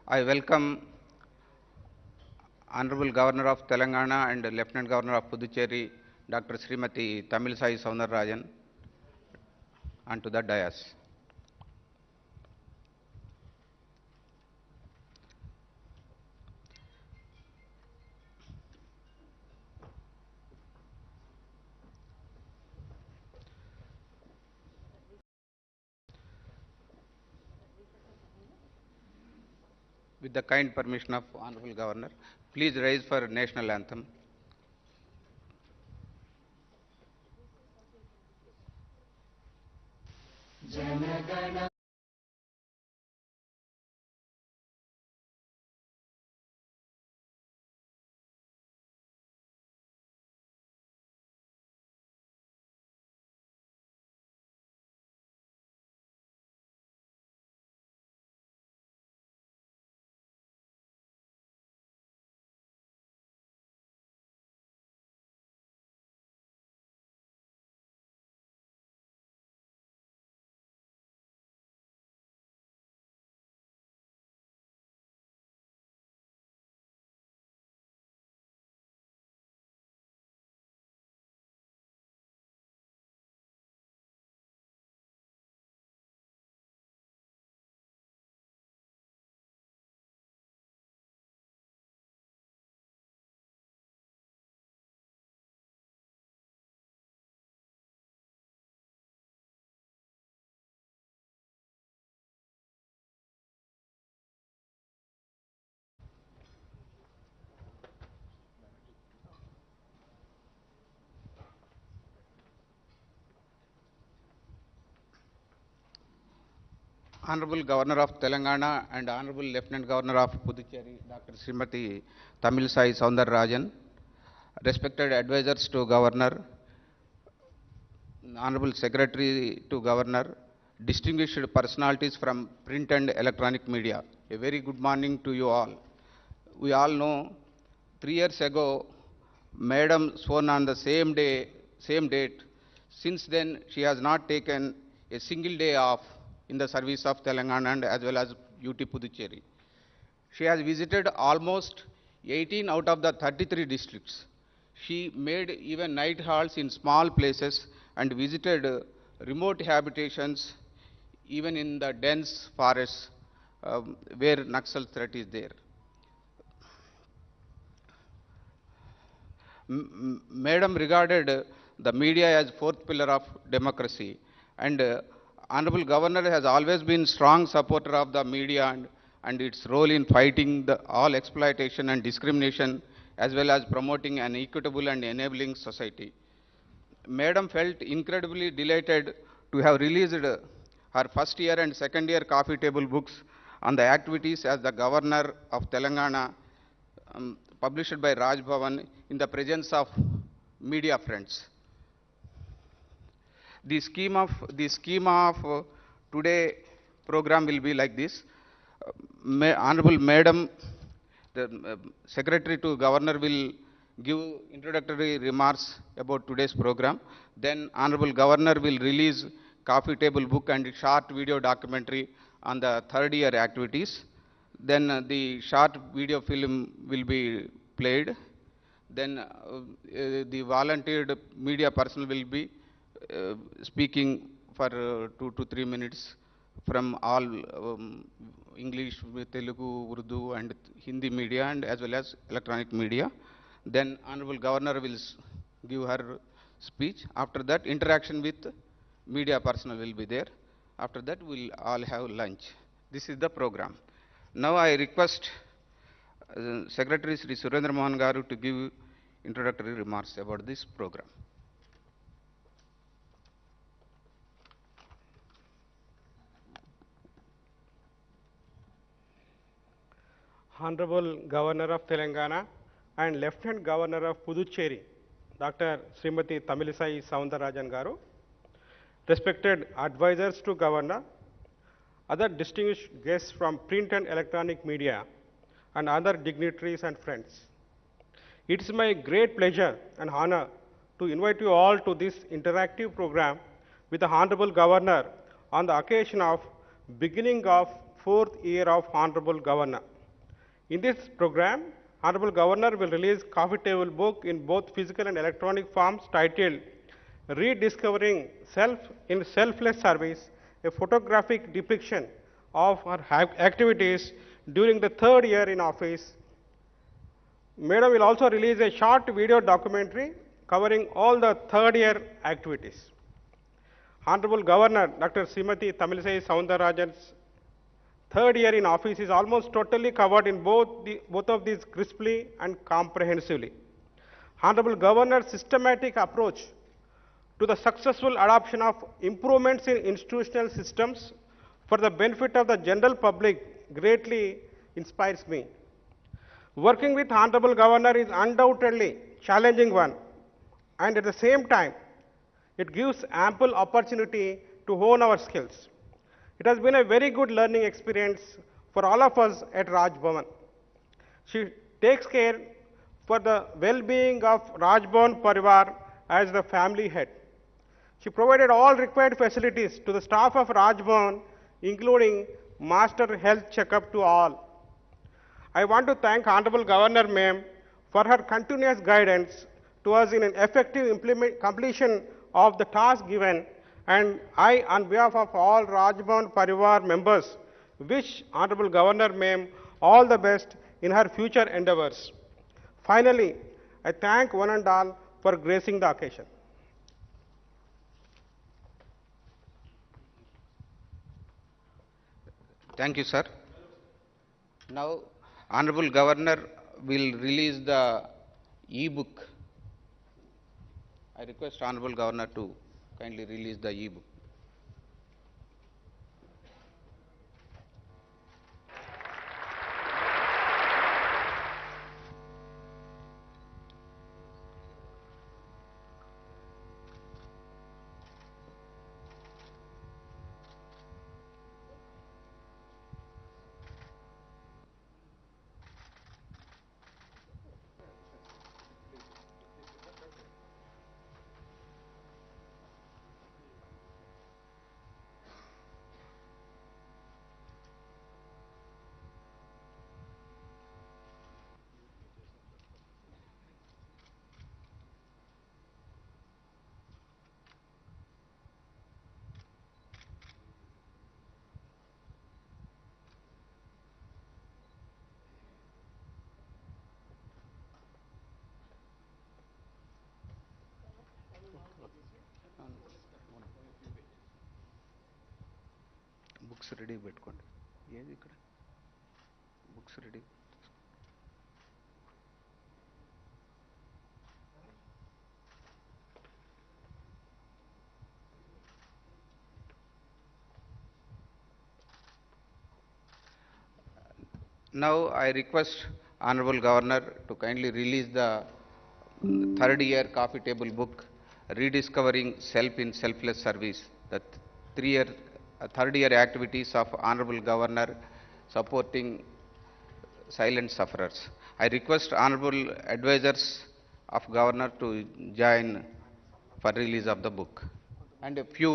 I welcome Honorable Governor of Telangana and Lieutenant Governor of Puducherry, Dr. Srimati Tamilisai Soundararajan, onto the dais. With the kind permission of Honorable Governor, please rise for national anthem. Honorable Governor of Telangana and Honorable Lieutenant Governor of Puducherry, Dr. Srimati Tamilisai Soundararajan, respected advisors to Governor, Honorable Secretary to Governor, distinguished personalities from print and electronic media, a very good morning to you all. We all know 3 years ago, Madam sworn on the same day, same date. Since then, she has not taken a single day off in the service of Telangana and as well as UT Puducherry. She has visited almost 18 out of the 33 districts. She made even night halts in small places and visited remote habitations, even in the dense forests where Naxal threat is there. Madam regarded the media as fourth pillar of democracy, and Honorable Governor has always been strong supporter of the media and its role in fighting all exploitation and discrimination, as well as promoting an equitable and enabling society. Madam felt incredibly delighted to have released her first year and second year coffee table books on the activities as the Governor of Telangana, published by Raj Bhavan in the presence of media friends. The schema of today program will be like this. Honorable Madam, the Secretary to Governor will give introductory remarks about today's program. Then Honorable Governor will release coffee table book and short video documentary on the third year activities. Then the short video film will be played. Then the volunteered media person will be speaking for 2 to 3 minutes from all English, Telugu, Urdu and Hindi media and as well as electronic media. Then Honorable Governor will give her speech. After that, interaction with media personnel will be there. After that, we'll all have lunch. This is the program. Now I request Secretary Sri Surendra Mohan Garu to give introductory remarks about this program. Honorable Governor of Telangana and Lieutenant Governor of Puducherry, Dr. Srimati Tamilisai Soundararajan Garu, respected advisors to Governor, other distinguished guests from print and electronic media, and other dignitaries and friends. It is my great pleasure and honor to invite you all to this interactive program with the Honorable Governor on the occasion of beginning of fourth year of Honorable Governor. In this program, Honorable Governor will release coffee table book in both physical and electronic forms titled Rediscovering Self in Selfless Service, a photographic depiction of her activities during the third year in office. Madam will also release a short video documentary covering all the third year activities. Honorable Governor Dr. Srimati Tamilisai Soundarajan's third year in office is almost totally covered in both of these crisply and comprehensively. Honorable Governor's systematic approach to the successful adoption of improvements in institutional systems for the benefit of the general public greatly inspires me. Working with Honorable Governor is undoubtedly challenging one, and at the same time, it gives ample opportunity to hone our skills. It has been a very good learning experience for all of us at Raj Bhavan. She takes care for the well-being of Raj Bhavan Parivar as the family head. She provided all required facilities to the staff of Raj Bhavan, including master health checkup to all. I want to thank Honorable Governor Ma'am for her continuous guidance to us in an effective completion of the task given, and I, on behalf of all Rajbhavan Parivar members, wish Honorable Governor Ma'am all the best in her future endeavors. Finally, I thank one and all for gracing the occasion. Thank you, sir. Now, Honorable Governor will release the e-book. I request Honorable Governor to kindly release the e-book. Books ready పెట్టుకోండి ఏది ఇక్కడ books ready. Now I request Honorable Governor to kindly release the third year coffee table book, Rediscovering Self in Selfless Service, the third year activities of Honorable Governor supporting silent sufferers. I request Honorable Advisors of Governor to join for release of the book. And a few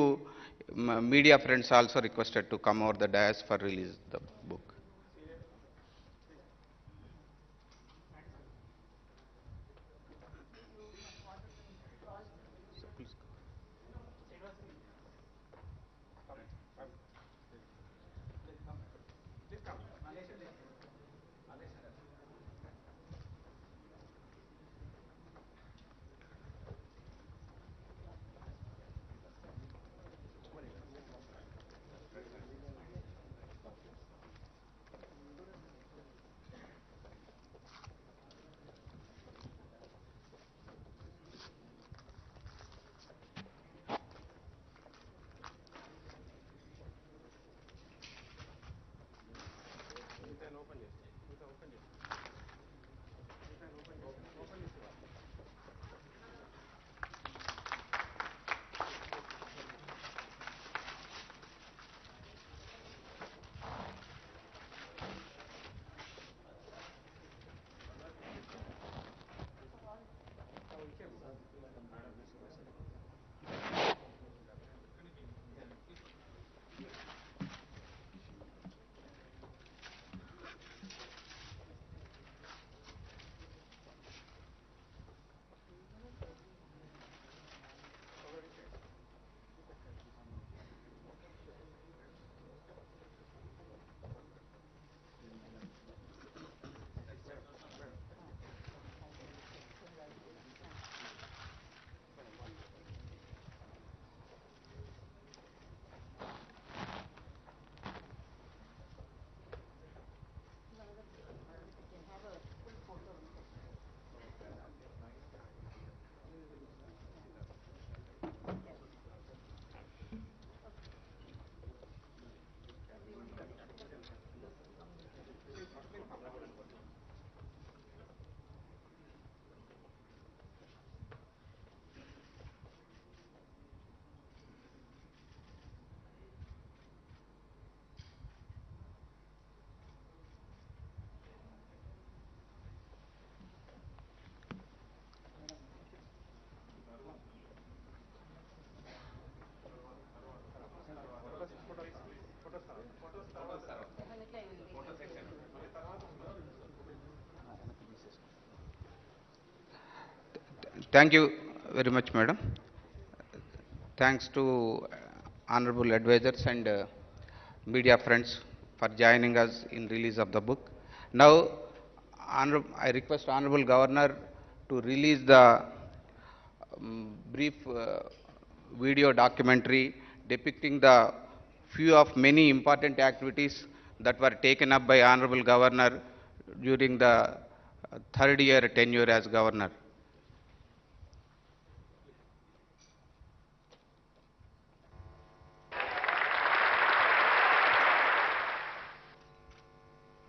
media friends also requested to come over the dais for release of the book. Thank you very much, madam. Thanks to honorable advisors and media friends for joining us in release of the book. Now, I request honorable governor to release the brief video documentary depicting the few of many important activities that were taken up by honorable governor during the third year tenure as governor.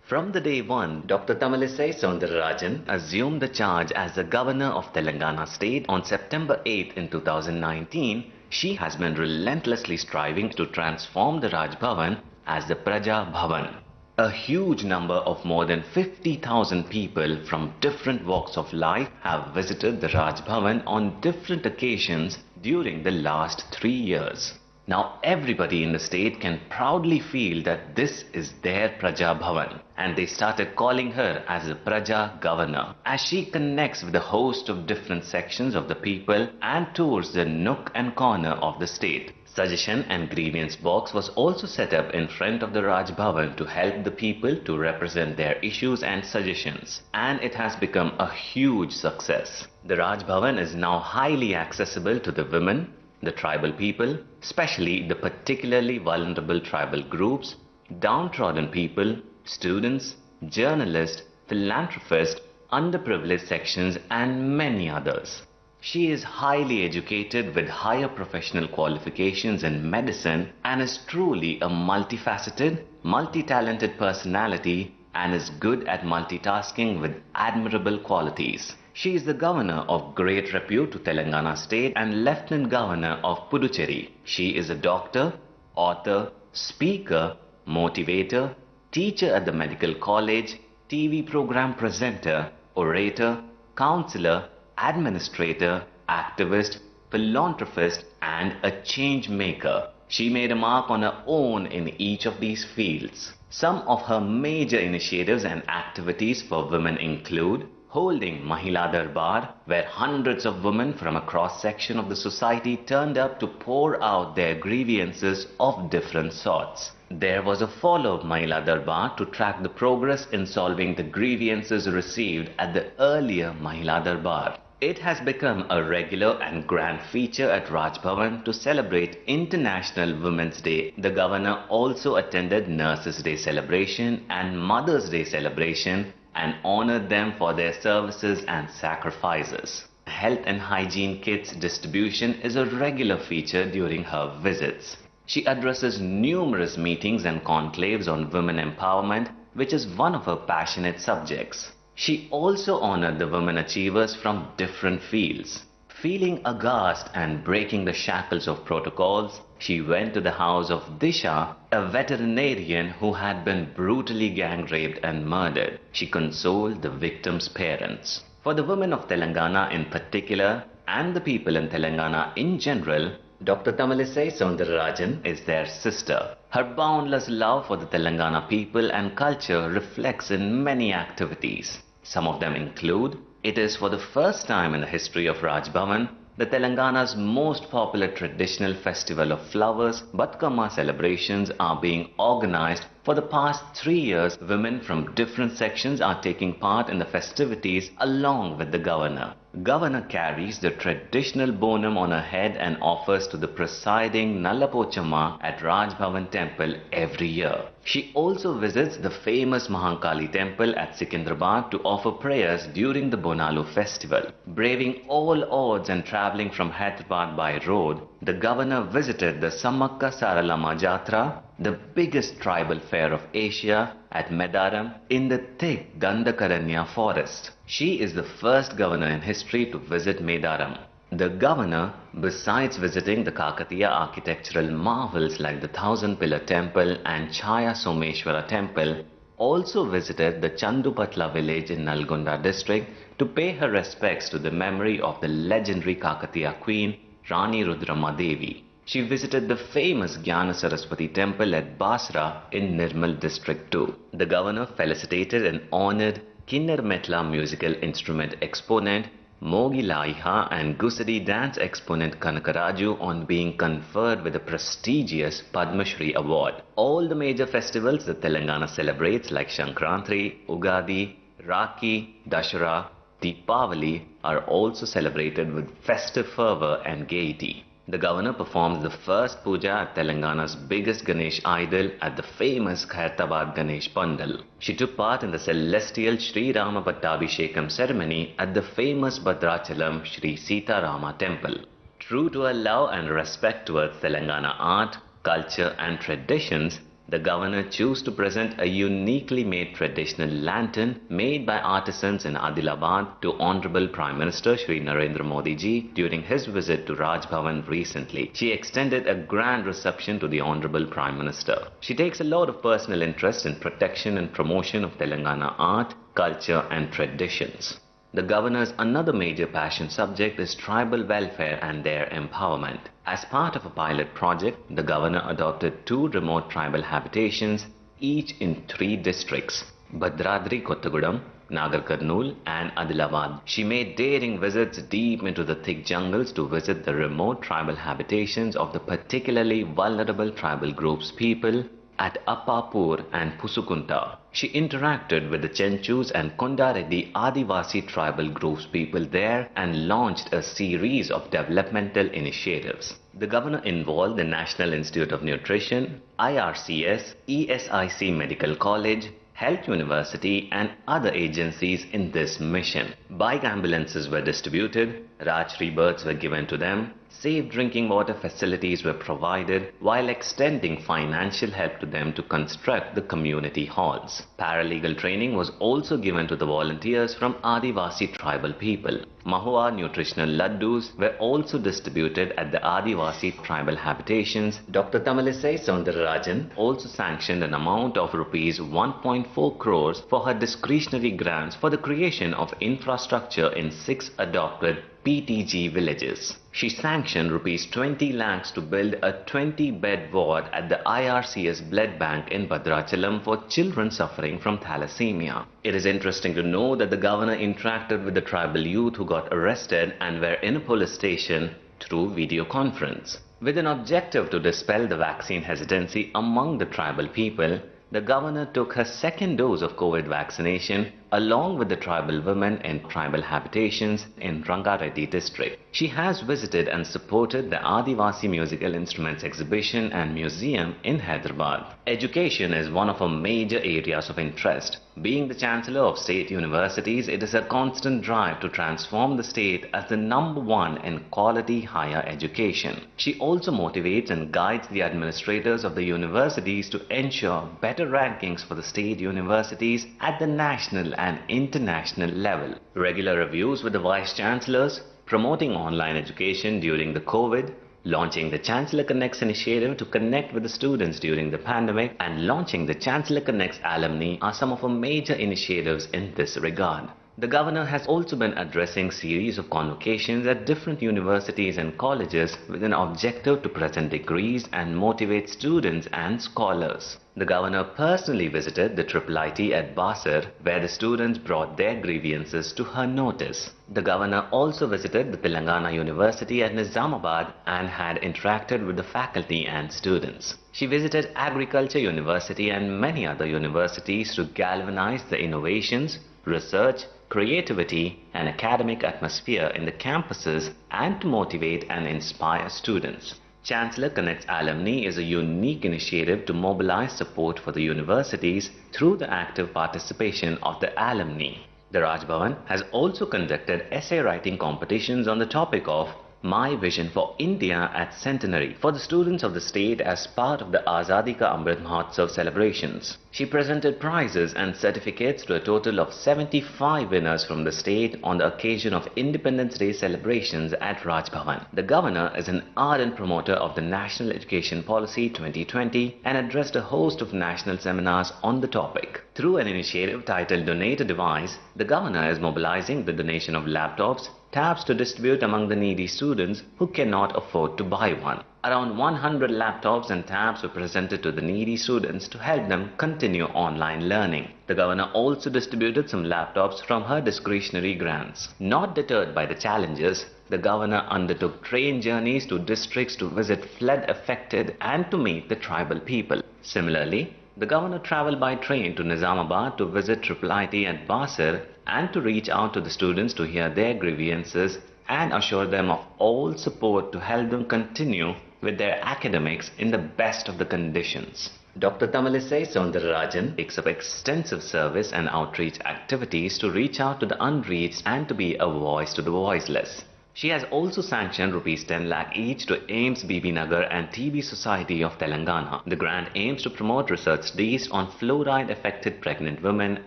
From the day one, Dr. Tamilisai Soundararajan assumed the charge as the governor of Telangana state on September 8 in 2019. She has been relentlessly striving to transform the Raj Bhavan as the Praja Bhavan. A huge number of more than 50,000 people from different walks of life have visited the Raj Bhavan on different occasions during the last 3 years. Now everybody in the state can proudly feel that this is their Praja Bhavan, and they started calling her as the Praja Governor, as she connects with a host of different sections of the people and tours the nook and corner of the state. Suggestion and grievance box was also set up in front of the Raj Bhavan to help the people to represent their issues and suggestions, and it has become a huge success. The Raj Bhavan is now highly accessible to the women, the tribal people, especially the particularly vulnerable tribal groups, downtrodden people, students, journalists, philanthropists, underprivileged sections, and many others. She is highly educated with higher professional qualifications in medicine and is truly a multifaceted, multi-talented personality and is good at multitasking with admirable qualities. She is the governor of great repute to Telangana state and lieutenant governor of Puducherry. She is a doctor, author, speaker, motivator, teacher at the medical college, TV program presenter, orator, counselor, administrator, activist, philanthropist, and a change maker. She made a mark on her own in each of these fields. Some of her major initiatives and activities for women include holding Mahila Darbar, where hundreds of women from a cross-section of the society turned up to pour out their grievances of different sorts. There was a follow-up Mahila Darbar to track the progress in solving the grievances received at the earlier Mahila Darbar. It has become a regular and grand feature at Raj Bhavan to celebrate International Women's Day. The governor also attended Nurses' Day celebration and Mother's Day celebration and honored them for their services and sacrifices. Health and hygiene kits distribution is a regular feature during her visits. She addresses numerous meetings and conclaves on women empowerment, which is one of her passionate subjects. She also honored the women achievers from different fields. Feeling aghast and breaking the shackles of protocols, she went to the house of Disha, a veterinarian who had been brutally gang raped and murdered. She consoled the victim's parents. For the women of Telangana in particular, and the people in Telangana in general, Dr. Tamilisai Soundararajan is their sister. Her boundless love for the Telangana people and culture reflects in many activities. Some of them include, it is for the first time in the history of Raj Bhavan, the Telangana's most popular traditional festival of flowers, Batkama celebrations are being organized. For the past 3 years, women from different sections are taking part in the festivities along with the governor. Governor carries the traditional bonum on her head and offers to the presiding Nallapochamma at Raj Bhavan temple every year. She also visits the famous Mahankali temple at Secunderabad to offer prayers during the Bonalu festival. Braving all odds and travelling from Hyderabad by road, the governor visited the Sammakka Saralama Jatra, the biggest tribal fair of Asia, at Medaram in the thick Dandakaranya forest. She is the first governor in history to visit Medaram. The governor, besides visiting the Kakatiya architectural marvels like the Thousand Pillar Temple and Chaya Someshwara Temple, also visited the Chandupatla village in Nalgonda district to pay her respects to the memory of the legendary Kakatiya queen Rani Rudrama Devi. She visited the famous Jnana Saraswati temple at Basra in Nirmal district too. The governor felicitated and honored Kinnar Metla musical instrument exponent Mogi Laiha and Gusadi dance exponent Kanakaraju on being conferred with the prestigious Padma Shri award. All the major festivals that Telangana celebrates like Sankrantri, Ugadi, Rakhi, Dashara, Deepavali are also celebrated with festive fervor and gaiety. The governor performs the first puja at Telangana's biggest Ganesh idol at the famous Khairtabad Ganesh Pandal. She took part in the celestial Sri Rama Pattabhishekam ceremony at the famous Bhadrachalam Sri Sita Rama temple. True to her love and respect towards Telangana art, culture and traditions, the governor chose to present a uniquely made traditional lantern made by artisans in Adilabad to Honorable Prime Minister Shri Narendra Modi ji during his visit to Raj Bhavan recently. She extended a grand reception to the Honorable Prime Minister. She takes a lot of personal interest in protection and promotion of Telangana art, culture and traditions. The governor's another major passion subject is tribal welfare and their empowerment. As part of a pilot project, the governor adopted 2 remote tribal habitations, each in 3 districts, Bhadradri Kottagudam, Nagar Karnool and Adilabad. She made daring visits deep into the thick jungles to visit the remote tribal habitations of the particularly vulnerable tribal groups people at Appapur and Pusukunta. She interacted with the Chenchus and Kondareddy Adivasi tribal groups people there and launched a series of developmental initiatives. The governor involved the National Institute of Nutrition, IRCS, ESIC Medical College, Health University and other agencies in this mission. Bike ambulances were distributed, Rajshri birds were given to them, safe drinking water facilities were provided while extending financial help to them to construct the community halls. Paralegal training was also given to the volunteers from Adivasi tribal people. Mahua nutritional laddus were also distributed at the Adivasi tribal habitations. Dr. Tamilisai Soundararajan also sanctioned an amount of rupees 1.4 crores for her discretionary grants for the creation of infrastructure in 6 adopted PTG villages. She sanctioned rupees 20 lakhs to build a 20-bed ward at the IRCS blood bank in Bhadrachalam for children suffering from thalassemia. It is interesting to know that the governor interacted with the tribal youth who got arrested and were in a police station through video conference. With an objective to dispel the vaccine hesitancy among the tribal people, the governor took her second dose of COVID vaccination along with the tribal women in tribal habitations in Rangareddy district. She has visited and supported the Adivasi Musical Instruments Exhibition and Museum in Hyderabad. Education is one of her major areas of interest. Being the Chancellor of State Universities, it is a constant drive to transform the state as the #1 in quality higher education. She also motivates and guides the administrators of the universities to ensure better rankings for the state universities at the national and international level. Regular reviews with the Vice Chancellors, promoting online education during the COVID, launching the Chancellor Connects initiative to connect with the students during the pandemic, and launching the Chancellor Connects alumni are some of our major initiatives in this regard. The governor has also been addressing series of convocations at different universities and colleges with an objective to present degrees and motivate students and scholars. The governor personally visited the IIIT at Basar, where the students brought their grievances to her notice. The governor also visited the Telangana University at Nizamabad and had interacted with the faculty and students. She visited Agriculture University and many other universities to galvanize the innovations, research, creativity and academic atmosphere in the campuses and to motivate and inspire students. Chancellor Connects Alumni is a unique initiative to mobilize support for the universities through the active participation of the alumni. The Raj Bhavan has also conducted essay writing competitions on the topic of My Vision for India at Centenary for the students of the state as part of the Azadi Ka Amrit Mahotsav celebrations. She presented prizes and certificates to a total of 75 winners from the state on the occasion of Independence Day celebrations at Raj Bhavan. The governor is an ardent promoter of the National Education Policy 2020 and addressed a host of national seminars on the topic. Through an initiative titled Donate a Device, the governor is mobilizing the donation of laptops, tabs to distribute among the needy students who cannot afford to buy one. Around 100 laptops and tabs were presented to the needy students to help them continue online learning. The governor also distributed some laptops from her discretionary grants. Not deterred by the challenges, the governor undertook train journeys to districts to visit flood-affected and to meet the tribal people. Similarly, the governor travelled by train to Nizamabad to visit IIIT at Basir and to reach out to the students to hear their grievances and assure them of all support to help them continue with their academics in the best of the conditions. Dr. Tamilisai Soundararajan takes up extensive service and outreach activities to reach out to the unreached and to be a voice to the voiceless. She has also sanctioned Rs 10 lakh each to AIMS BB Nagar and TB Society of Telangana. The grant aims to promote research studies on fluoride-affected pregnant women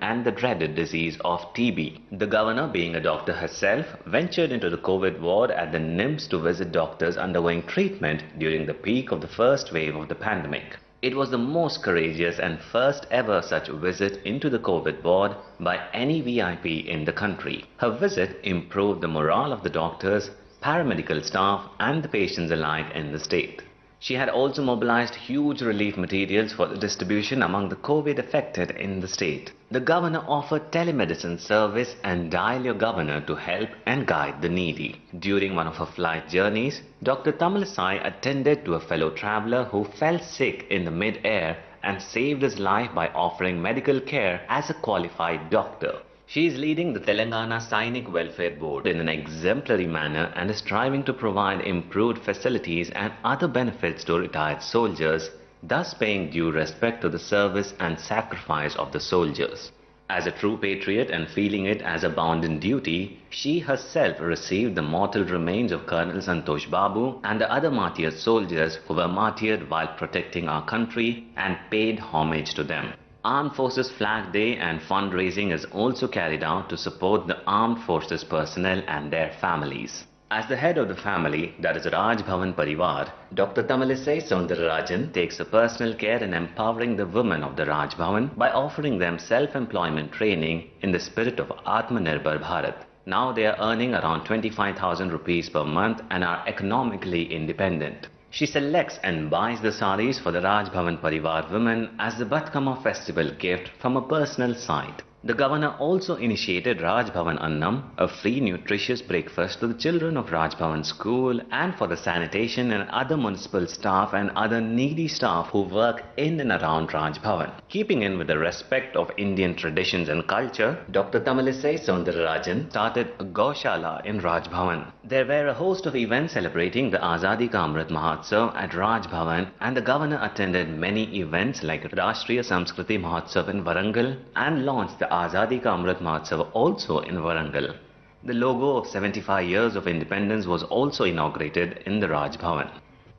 and the dreaded disease of TB. The governor, being a doctor herself, ventured into the COVID ward at the NIMS to visit doctors undergoing treatment during the peak of the first wave of the pandemic. It was the most courageous and first ever such visit into the COVID ward by any VIP in the country. Her visit improved the morale of the doctors, paramedical staff and the patients alike in the state. She had also mobilized huge relief materials for the distribution among the COVID affected in the state. The governor offered telemedicine service and Dial Your Governor to help and guide the needy. During one of her flight journeys, Dr. Tamilisai attended to a fellow traveller who fell sick in the mid-air and saved his life by offering medical care as a qualified doctor. She is leading the Telangana Sainik Welfare Board in an exemplary manner and is striving to provide improved facilities and other benefits to retired soldiers, thus paying due respect to the service and sacrifice of the soldiers. As a true patriot and feeling it as a bounden duty, she herself received the mortal remains of Colonel Santosh Babu and the other martyred soldiers who were martyred while protecting our country and paid homage to them. Armed Forces Flag Day and fundraising is also carried out to support the armed forces personnel and their families. As the head of the family, that is Raj Bhavan Parivar, Dr. Tamilisai Soundararajan takes a personal care in empowering the women of the Raj Bhavan by offering them self-employment training in the spirit of Atmanirbhar Bharat. Now they are earning around 25,000 rupees per month and are economically independent. She selects and buys the saris for the Raj Bhavan Parivar women as the Batkama festival gift from a personal site. The governor also initiated Raj Bhavan Annam, a free nutritious breakfast to the children of Raj Bhavan school and for the sanitation and other municipal staff and other needy staff who work in and around Raj Bhavan. Keeping in with the respect of Indian traditions and culture, Dr. Tamilisai Soundararajan started a Gaushala in Raj Bhavan. There were a host of events celebrating the Azadi Ka Amrit Mahotsav at Raj Bhavan, and the governor attended many events like Rashtriya Samskriti Mahotsav in Warangal and launched the Azadi Ka Amrit Mahotsav also in Warangal. The logo of 75 years of independence was also inaugurated in the Raj Bhavan.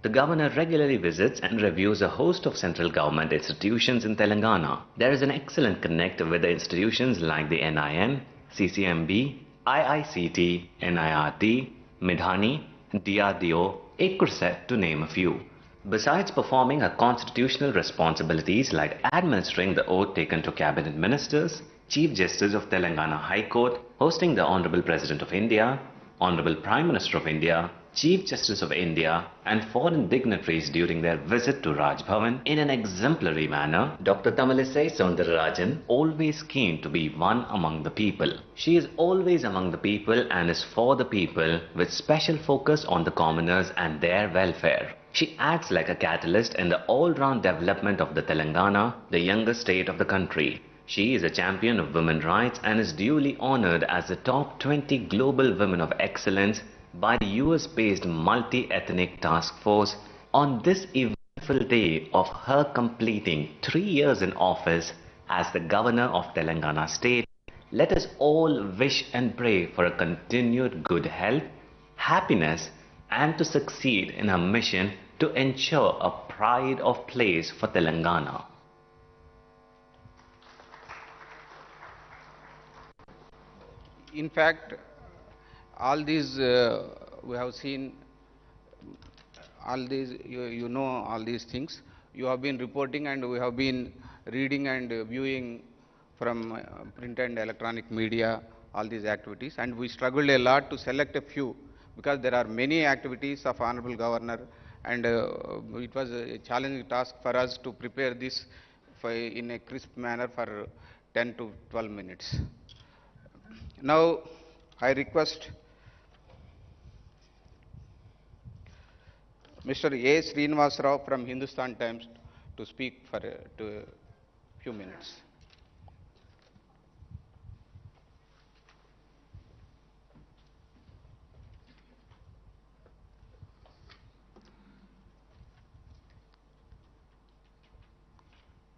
The governor regularly visits and reviews a host of central government institutions in Telangana. There is an excellent connect with the institutions like the NIN, CCMB, IICT, NIRT, Midhani, DRDO, Ekurset to name a few. Besides performing her constitutional responsibilities like administering the oath taken to cabinet ministers, Chief Justice of Telangana High Court, hosting the Honorable President of India, Honorable Prime Minister of India, Chief Justice of India and foreign dignitaries during their visit to Raj Bhavan in an exemplary manner, Dr. Tamilisai Soundararajan always keen to be one among the people. She is always among the people and is for the people with special focus on the commoners and their welfare. She acts like a catalyst in the all-round development of the Telangana, the youngest state of the country. She is a champion of women's rights and is duly honored as the top 20 global women of excellence by the US-based multi-ethnic task force on this eventful day of her completing 3 years in office as the governor of Telangana state. Let us all wish and pray for a continued good health, happiness and to succeed in her mission to ensure a pride of place for Telangana. In fact, all these we have seen, all these you know all these things. You have been reporting and we have been reading and viewing from print and electronic media all these activities, and we struggled a lot to select a few because there are many activities of Honorable Governor and it was a challenging task for us to prepare this in a crisp manner for 10 to 12 minutes. Now, I request Mr. A. Srinivas Rao from Hindustan Times to speak for a few minutes.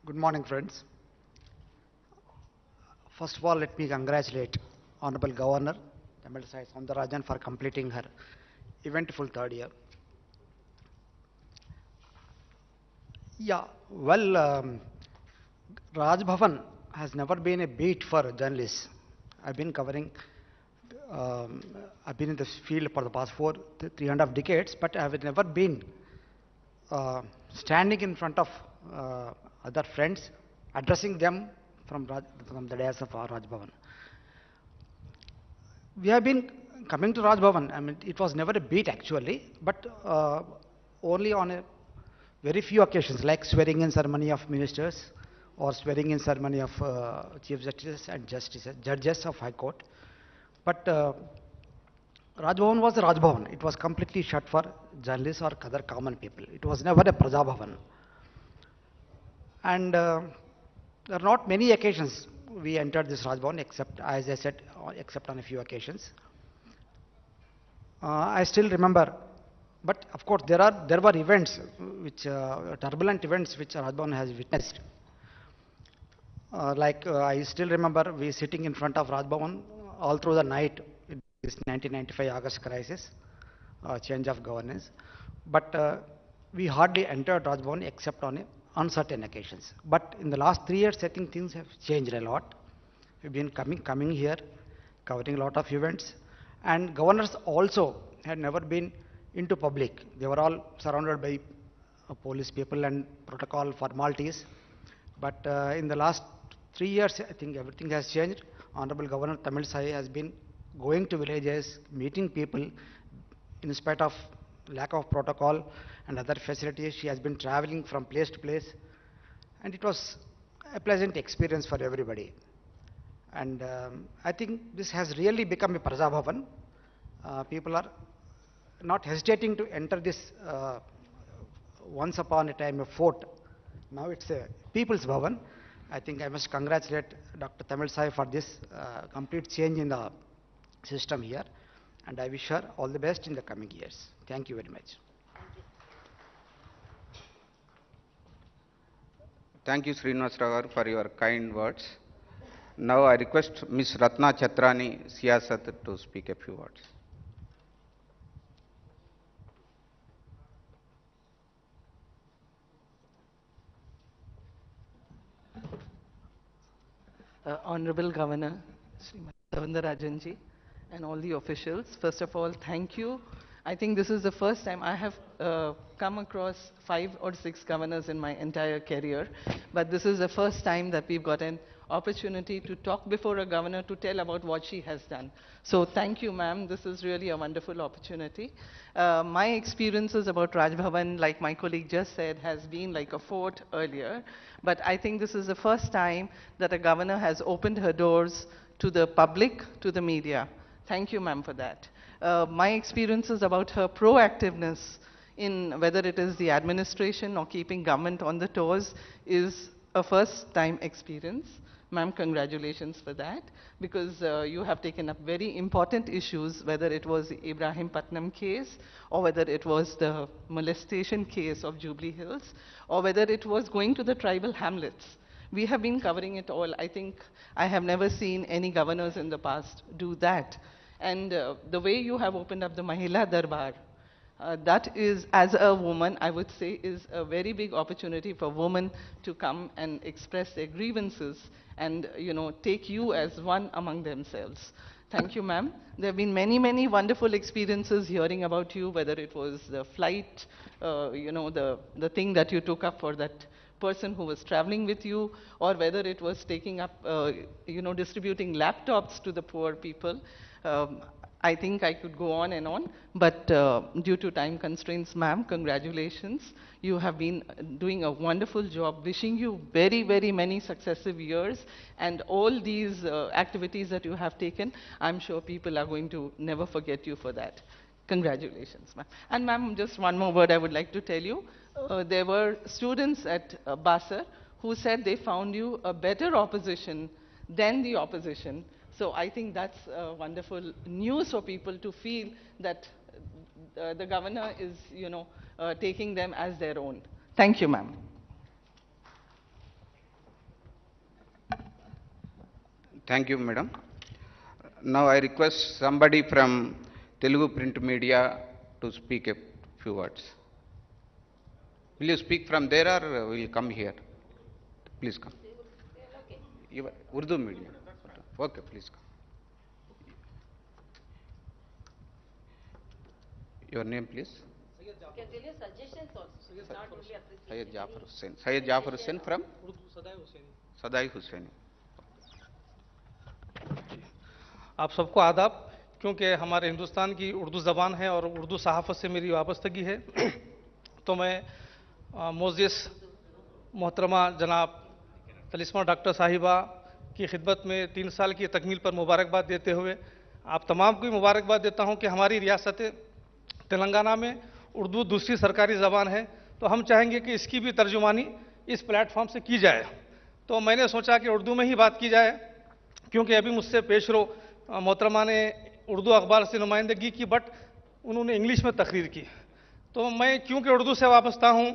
Good morning, friends. First of all, let me congratulate Honorable Governor Tamilisai Soundararajan for completing her eventful third year. Yeah, well, Raj Bhavan has never been a beat for journalists. I've been covering, I've been in this field for the past 3.5 decades, but I have never been standing in front of other friends, addressing them from the dais of Raj Bhavan. We have been coming to Raj Bhavan. I mean, it was never a beat actually, but only on a very few occasions, like swearing in ceremony of ministers or swearing in ceremony of chief justices and judges of High Court. But Raj Bhavan was Raj Bhavan. It was completely shut for journalists or other common people. It was never a Praja Bhavan. And there are not many occasions we entered this Raj Bhavan, except, as I said, except on a few occasions. I still remember, but of course there were events, which turbulent events which Raj Bhavan has witnessed. I still remember we sitting in front of Raj Bhavan all through the night in this 1995 August crisis, change of governance. But we hardly entered Raj Bhavan except on uncertain occasions. But in the last 3 years, I think things have changed a lot. We've been coming here, covering a lot of events, and governors also had never been into public. They were all surrounded by police people and protocol formalities. But in the last 3 years, I think everything has changed. Honorable Governor Tamilisai has been going to villages, meeting people, in spite of lack of protocol and other facilities. She has been traveling from place to place, and it was a pleasant experience for everybody. And I think this has really become a Praja Bhavan. People are not hesitating to enter this once upon a time a fort. Now it's a People's Bhavan. I think I must congratulate Dr. Tamilisai for this complete change in the system here, and I wish her all the best in the coming years. Thank you very much. Thank you, Srinivas Rao, for your kind words. Now I request Ms. Ratna Chatrani, Siyasat, to speak a few words. Honorable Governor, Srimati Soundararajan ji, and all the officials, first of all, thank you. I think this is the first time I have come across 5 or 6 governors in my entire career, but this is the first time that we've got an opportunity to talk before a governor to tell about what she has done. So thank you, ma'am. This is really a wonderful opportunity. My experiences about Raj Bhavan, like my colleague just said, has been like a fort earlier, but I think this is the first time that a governor has opened her doors to the public, to the media. Thank you, ma'am, for that. My experiences about her proactiveness in whether it is the administration or keeping government on the toes is a first-time experience. Ma'am, congratulations for that, because you have taken up very important issues, whether it was the Ibrahim Patnam case, or whether it was the molestation case of Jubilee Hills, or whether it was going to the tribal hamlets. We have been covering it all. I think I have never seen any governors in the past do that. And the way you have opened up the Mahila Darbar, that is, as a woman, I would say, is a very big opportunity for women to come and express their grievances and, you know, take you as one among themselves. Thank you, ma'am. There have been many, many wonderful experiences hearing about you, whether it was the flight, you know, the thing that you took up for that person who was traveling with you, or whether it was taking up, you know, distributing laptops to the poor people. I think I could go on and on, but due to time constraints, ma'am, congratulations. You have been doing a wonderful job. Wishing you very, very many successive years, and all these activities that you have taken, I'm sure people are going to never forget you for that. Congratulations, ma'am. And ma'am, just one more word I would like to tell you. There were students at Basar who said they found you a better opposition than the opposition. So I think that's wonderful news for people to feel that the governor is, taking them as their own. Thank you, ma'am. Thank you, madam. Now I request somebody from Telugu print media to speak a few words. Will you speak from there or will you come here? Please come. Urdu media. Okay, please come. Your name, please? You can tell your suggestions also, not only appreciation. Syed Jafar Hussain. Syed Jafar Hussain from? Sadai Hussaini. आप सबको आदाब, क्योंकि हमारे हिंदुस्तान की उर्दू ज़बान है और उर्दू सहाफ़त से मेरी वाबस्तगी है, तो मैं मोज़िस मोहतरमा जनाब तलिस्मा डॉक्टर साहिबा की खिदमत में 3 साल की तकमील पर मुबारकबाद देते हुए आप तमाम को मुबारकबाद देता हूं कि हमारी रियासत तेलंगाना में उर्दू दूसरी सरकारी ज़बान है, तो हम चाहेंगे कि इसकी भी तर्जुमानी इस प्लेटफॉर्म से की जाए। तो मैंने सोचा कि उर्दू में ही बात की जाए, क्योंकि अभी मुझसे पेशरो मोहतरमा ने उर्दू अखबार से नुमाइंदगी की, बट उन्होंने इंग्लिश में तकरीर की। तो मैं क्योंकि उर्दू से वाबस्ता हूँ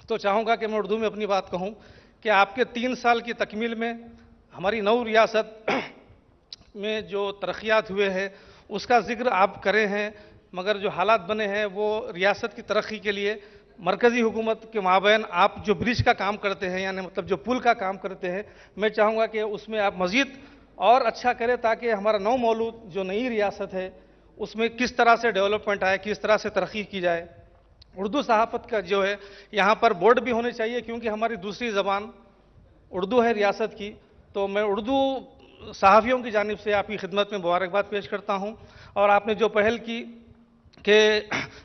तो चाहूँगा कि मैं उर्दू में अपनी बात कहूँ कि आपके 3 साल की तकमील में हमारी नौ रियासत में जो तरक्यात हुए हैं उसका जिक्र आप करे हैं, मगर जो हालात बने हैं वो रियासत की तरक्की के लिए मरकज़ी हुकूमत के माबैन आप जो ब्रिज का काम करते हैं, यानी मतलब जो पुल का काम करते हैं, मैं चाहूँगा कि उसमें आप मज़ीद और अच्छा करें, ताकि हमारा नौ मौलूद जो नई रियासत है उसमें किस तरह से डेवलपमेंट आए, किस तरह से तरक्की की जाए। उर्दू सहाफ़त का जो है यहाँ पर बोर्ड भी होने चाहिए, क्योंकि हमारी दूसरी ज़बान उर्दू है रियासत की। तो मैं उर्दू सहाफ़ियों की जानिब से आपकी खिदमत में मुबारकबाद पेश करता हूँ, और आपने जो पहल की कि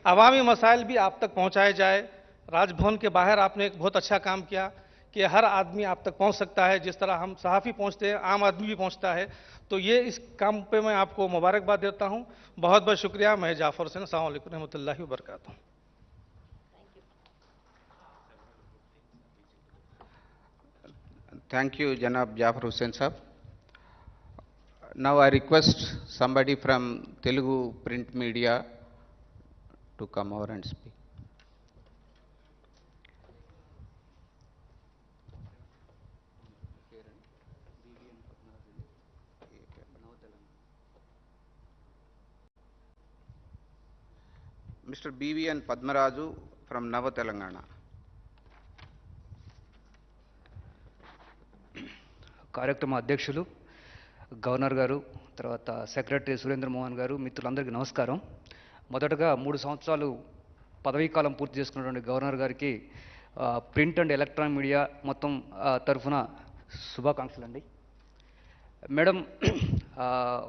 अवामी मसाइल भी आप तक पहुँचाए जाए, राजभवन के बाहर आपने एक बहुत अच्छा काम किया कि हर आदमी आप तक पहुँच सकता है, जिस तरह हम सहाफ़ी पहुँचते हैं आम आदमी भी पहुँचता है। तो ये इस काम पे मैं आपको मुबारकबाद देता हूँ। बहुत बहुत शुक्रिया। मैं जाफ़र हुसैन, अस्सलाम वालेकुम रहमतुल्लाहि व बरकातुहू। Thank you, Janab Jafar Hussain Sahab. Now I request somebody from Telugu print media to come over and speak. Mr. BVN Padmaraju from Nava Telangana. కార్యక్రమ అధ్యక్షులు, గవర్నర్ గారు, తర్వాత సెక్రటరీ సురేంద్ర మోహన్ గారు, మిత్రులందరికీ నమస్కారం. మొదటగా 3 సంవత్సరాలు పదవీకాలం పూర్తి చేసుకున్నటువంటి గవర్నర్ గారికి ప్రింట్ అండ్ ఎలక్ట్రానిక్ మీడియా మొత్తం తరఫున శుభాకాంక్షలు అండి. మేడం,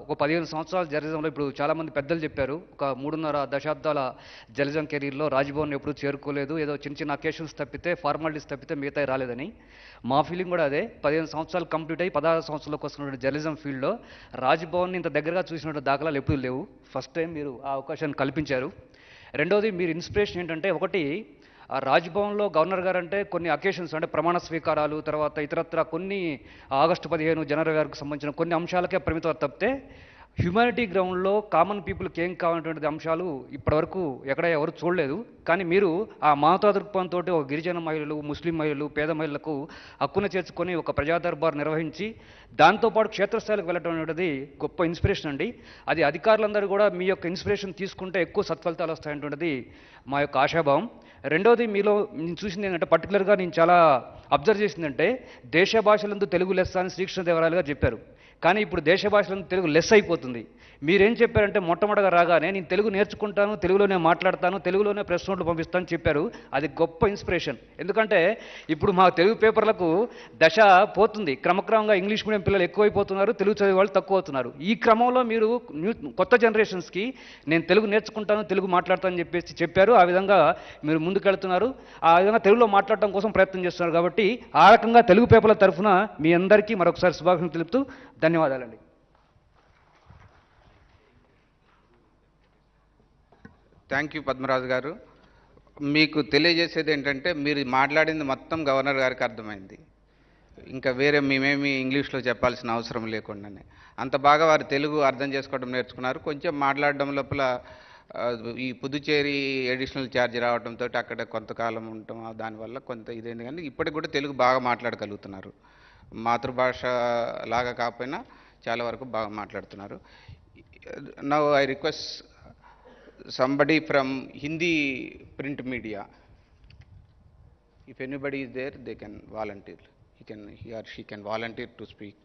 ఒక 15 సంవత్సరాల జర్నలిజంలో ఇప్పుడు చాలామంది పెద్దలు చెప్పారు, ఒక 3.5 దశాబ్దాల జర్నలిజం కెరీర్లో రాజ్భవన్ ఎప్పుడూ చేరుకోలేదు, ఏదో చిన్న చిన్న అకేషన్స్ తప్పితే, ఫార్మాలిటీస్ తప్పితే మిగతా రాలేదని. మా ఫీలింగ్ కూడా అదే. 15 సంవత్సరాలు కంప్లీట్ అయ్యి 16 సంవత్సరాలకు వస్తున్నటువంటి జర్నలిజం ఫీల్డ్లో రాజ్భవన్ని ఇంత దగ్గరగా చూసినటువంటి దాఖలాలు ఎప్పుడూ లేవు. ఫస్ట్ టైం మీరు ఆ అవకాశాన్ని కల్పించారు. రెండవది, మీరు ఇన్స్పిరేషన్ ఏంటంటే, ఒకటి ఆ రాజ్భవన్లో గవర్నర్ గారు అంటే కొన్ని అకేషన్స్ అంటే ప్రమాణ స్వీకారాలు, తర్వాత ఇతరత్ర కొన్ని ఆగస్టు 15 జనవరి గారికి సంబంధించిన కొన్ని అంశాలకే పరిమితం తప్పితే హ్యూమానిటీ గ్రౌండ్లో కామన్ పీపుల్కి ఏం కావాలనేటువంటి అంశాలు ఇప్పటివరకు ఎక్కడ ఎవరు చూడలేదు. కానీ మీరు ఆ మానవతా దృక్పథంతో ఒక గిరిజన మహిళలు, ముస్లిం మహిళలు, పేద మహిళలకు హక్కును చేర్చుకొని ఒక ప్రజా దర్బార్ నిర్వహించి దాంతోపాటు క్షేత్రస్థాయికి వెళ్ళడం అనేది గొప్ప ఇన్స్పిరేషన్ అండి. అది అధికారులందరూ కూడా మీ యొక్క ఇన్స్పిరేషన్ తీసుకుంటే ఎక్కువ సత్ఫలితాలు వస్తాయనేటువంటిది మా యొక్క ఆశాభావం. రెండవది, మీలో నేను చూసింది ఏంటంటే, పర్టికులర్గా నేను చాలా అబ్జర్వ్ చేసిందంటే, దేశ భాషలందు తెలుగు లెస్స అని శ్రీకృష్ణదేవరాయలు గారు చెప్పారు. కానీ ఇప్పుడు దేశ భాషలో తెలుగు లెస్ అయిపోతుంది. మీరేం చెప్పారంటే మొట్టమొదటిగా రాగానే నేను తెలుగు నేర్చుకుంటాను, తెలుగులోనే మాట్లాడతాను, తెలుగులోనే ప్రెస్ నోట్లు పంపిస్తాను చెప్పారు. అది గొప్ప ఇన్స్పిరేషన్. ఎందుకంటే ఇప్పుడు మా తెలుగు పేపర్లకు దశ పోతుంది, క్రమక్రమంగా ఇంగ్లీష్ మీడియం పిల్లలు ఎక్కువైపోతున్నారు, తెలుగు చదివే వాళ్ళు తక్కువ అవుతున్నారు. ఈ క్రమంలో మీరు కొత్త జనరేషన్స్కి నేను తెలుగు నేర్చుకుంటాను, తెలుగు మాట్లాడతానని చెప్పారు. ఆ విధంగా మీరు ముందుకెళ్తున్నారు, ఆ విధంగా తెలుగులో మాట్లాడటం కోసం ప్రయత్నం చేస్తున్నారు. కాబట్టి ఆ రకంగా తెలుగు పేపర్ల తరఫున మీ అందరికీ మరొకసారి శుభాకాంక్షలు తెలుపుతూ ధన్యవాదాలండి. థ్యాంక్ యూ పద్మరాజు గారు. మీకు తెలియజేసేది ఏంటంటే మీరు మాట్లాడింది మొత్తం గవర్నర్ గారికి అర్థమైంది. ఇంకా వేరే మేమేమి ఇంగ్లీష్లో చెప్పాల్సిన అవసరం లేకుండానే అంత బాగా వారు తెలుగు అర్థం చేసుకోవడం నేర్చుకున్నారు. కొంచెం మాట్లాడడం లోపల ఈ పుదుచ్చేరి అడిషనల్ ఛార్జ్ రావడంతో అక్కడ కొంతకాలం ఉండటం దానివల్ల కొంత ఇదైంది, కానీ ఇప్పటికి కూడా తెలుగు బాగా మాట్లాడగలుగుతున్నారు. మాతృభాష లాగా కాకపోయినా చాలా వరకు బాగా మాట్లాడుతున్నారు. Now I request somebody from Hindi print media. If anybody is there, they can volunteer. He or she can volunteer to speak.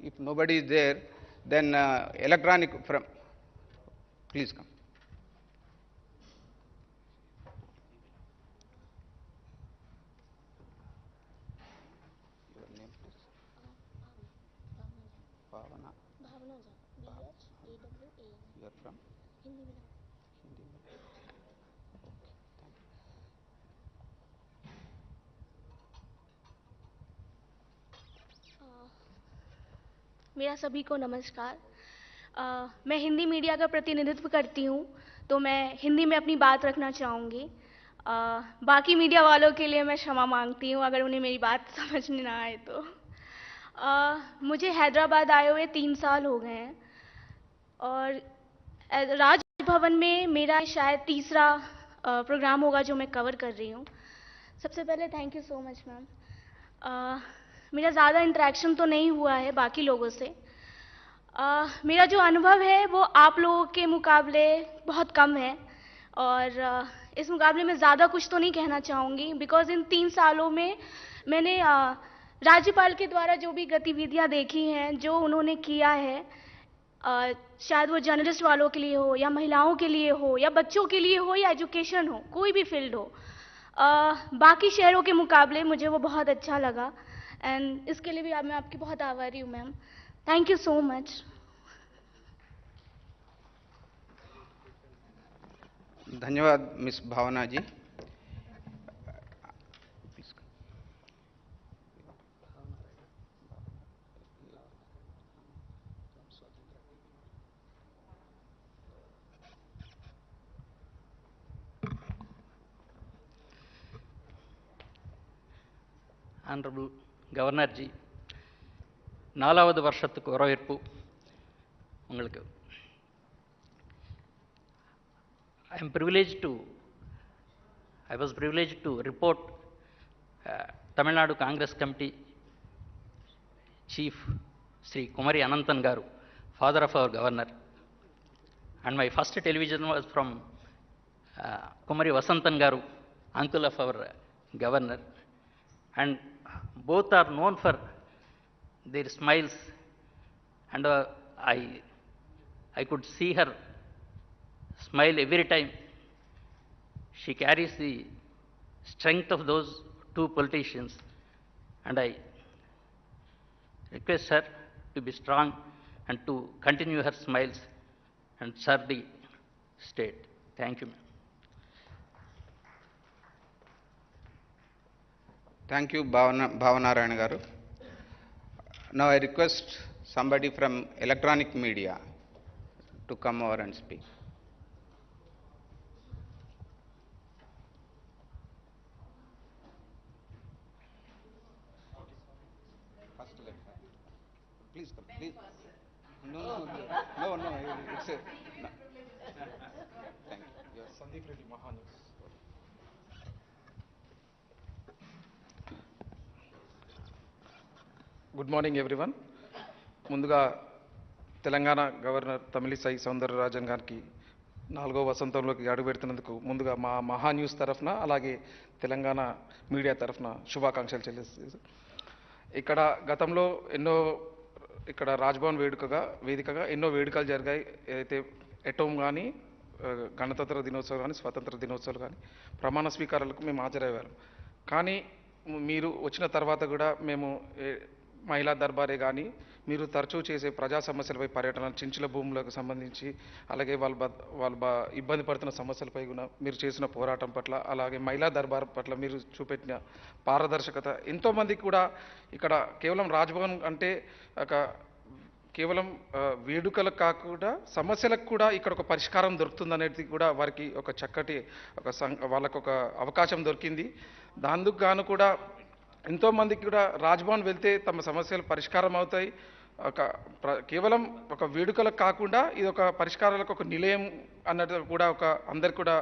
If nobody is there, then electronic from, please come. Your name, please. Bhavana. You are from? Hindi Medium. Hindi Medium. Okay, thank you. मेरा सभी को नमस्कार। मैं Hindi media का प्रतिनिधित्व करती हूँ, तो मैं हिंदी में अपनी बात रखना चाहूँगी। बाकी मीडिया वालों के लिए मैं क्षमा मांगती हूँ अगर उन्हें मेरी बात समझ ना आए तो। मुझे हैदराबाद आए हुए 3 साल हो गए हैं और राजभवन में मेरा शायद तीसरा प्रोग्राम होगा जो मैं कवर कर रही हूँ। सबसे पहले thank you so much ma'am. मेरा ज़्यादा इंटरेक्शन तो नहीं हुआ है बाकी लोगों से। मेरा जो अनुभव है वो आप लोगों के मुकाबले बहुत कम है और इस मुकाबले में ज़्यादा कुछ तो नहीं कहना चाहूँगी, बिकॉज़ इन 3 सालों में मैंने राज्यपाल के द्वारा जो भी गतिविधियाँ देखी हैं, जो उन्होंने किया है, शायद वो जर्नलिस्ट वालों के लिए हो या महिलाओं के लिए हो या बच्चों के लिए हो या एजुकेशन हो, कोई भी फील्ड हो, बाकी शहरों के मुकाबले मुझे वो बहुत अच्छा लगा एंड इसके लिए भी मैं आपकी बहुत आभारी हूँ ma'am. Thank you so much. धन्यवाद मिस भावना जी। Honorable Governor ji, 4வது வருஷத்துக்கு வரவேற்பு உங்களுக்கு. I was privileged to report Tamil Nadu Congress Committee Chief Sri Kumari Ananthan Garu, father of our governor, and my first television was from Kumari Vasantan Garu, uncle of our governor, and both are known for their smiles, and I could see her smile every time. She carries the strength of those two politicians, and I request her to be strong and to continue her smiles and serve the state. Thank you, ma'am. Thank you, Bhavanarayana garu. Now I request somebody from electronic media to come over and speak. Please come, please. No, it's a... No. Thank you. Yes. Sandeep Reddy, Mahanews. Good morning everyone. ముందుగా Telangana governor Tamilisai Soundararajan గారికి 4వ వసంతంలోకి అడుగుపెడుతున్నందుకు ముందుగా మా మహాన్యూస్ తరఫున అలాగే Telangana media తరఫున శుభాకాంక్షలు చెల్లిస్తుంది. ఇక్కడ గతంలో ఎన్నో ఇక్కడ రాజ్భవన్ వేదికగా ఎన్నో వేడుకలు జరిగాయి. ఏదైతే ఎటోమ్ కానీ గణతంత్ర దినోత్సవం కానీ స్వాతంత్ర దినోత్సవాలు కానీ ప్రమాణ స్వీకారాలకు మేము హాజరయ్యేవాళ్ళం. కానీ మీరు వచ్చిన తర్వాత కూడా మేము మహిళా దర్బారే కానీ మీరు తరచూ చేసే ప్రజా సమస్యలపై పర్యటన, చించుల భూములకు సంబంధించి, అలాగే వాళ్ళు ఇబ్బంది పడుతున్న సమస్యలపై కూడా మీరు చేసిన పోరాటం పట్ల, అలాగే మహిళా దర్బార్ పట్ల మీరు చూపెట్టిన పారదర్శకత ఎంతోమందికి కూడా ఇక్కడ కేవలం రాజ్భవన్ అంటే ఒక కేవలం వేడుకలకు కాకుండా సమస్యలకు కూడా ఇక్కడ ఒక పరిష్కారం దొరుకుతుందనేది కూడా వారికి ఒక చక్కటి వాళ్ళకు ఒక అవకాశం దొరికింది. దానికి గాను కూడా ఎంతోమందికి కూడా రాజ్భవన్ వెళ్తే తమ సమస్యలు పరిష్కారం అవుతాయి. కేవలం ఒక వేడుకలకు కాకుండా ఇది ఒక పరిష్కారాలకు ఒక నిలయం అన్నట్టు కూడా ఒక అందరికి కూడా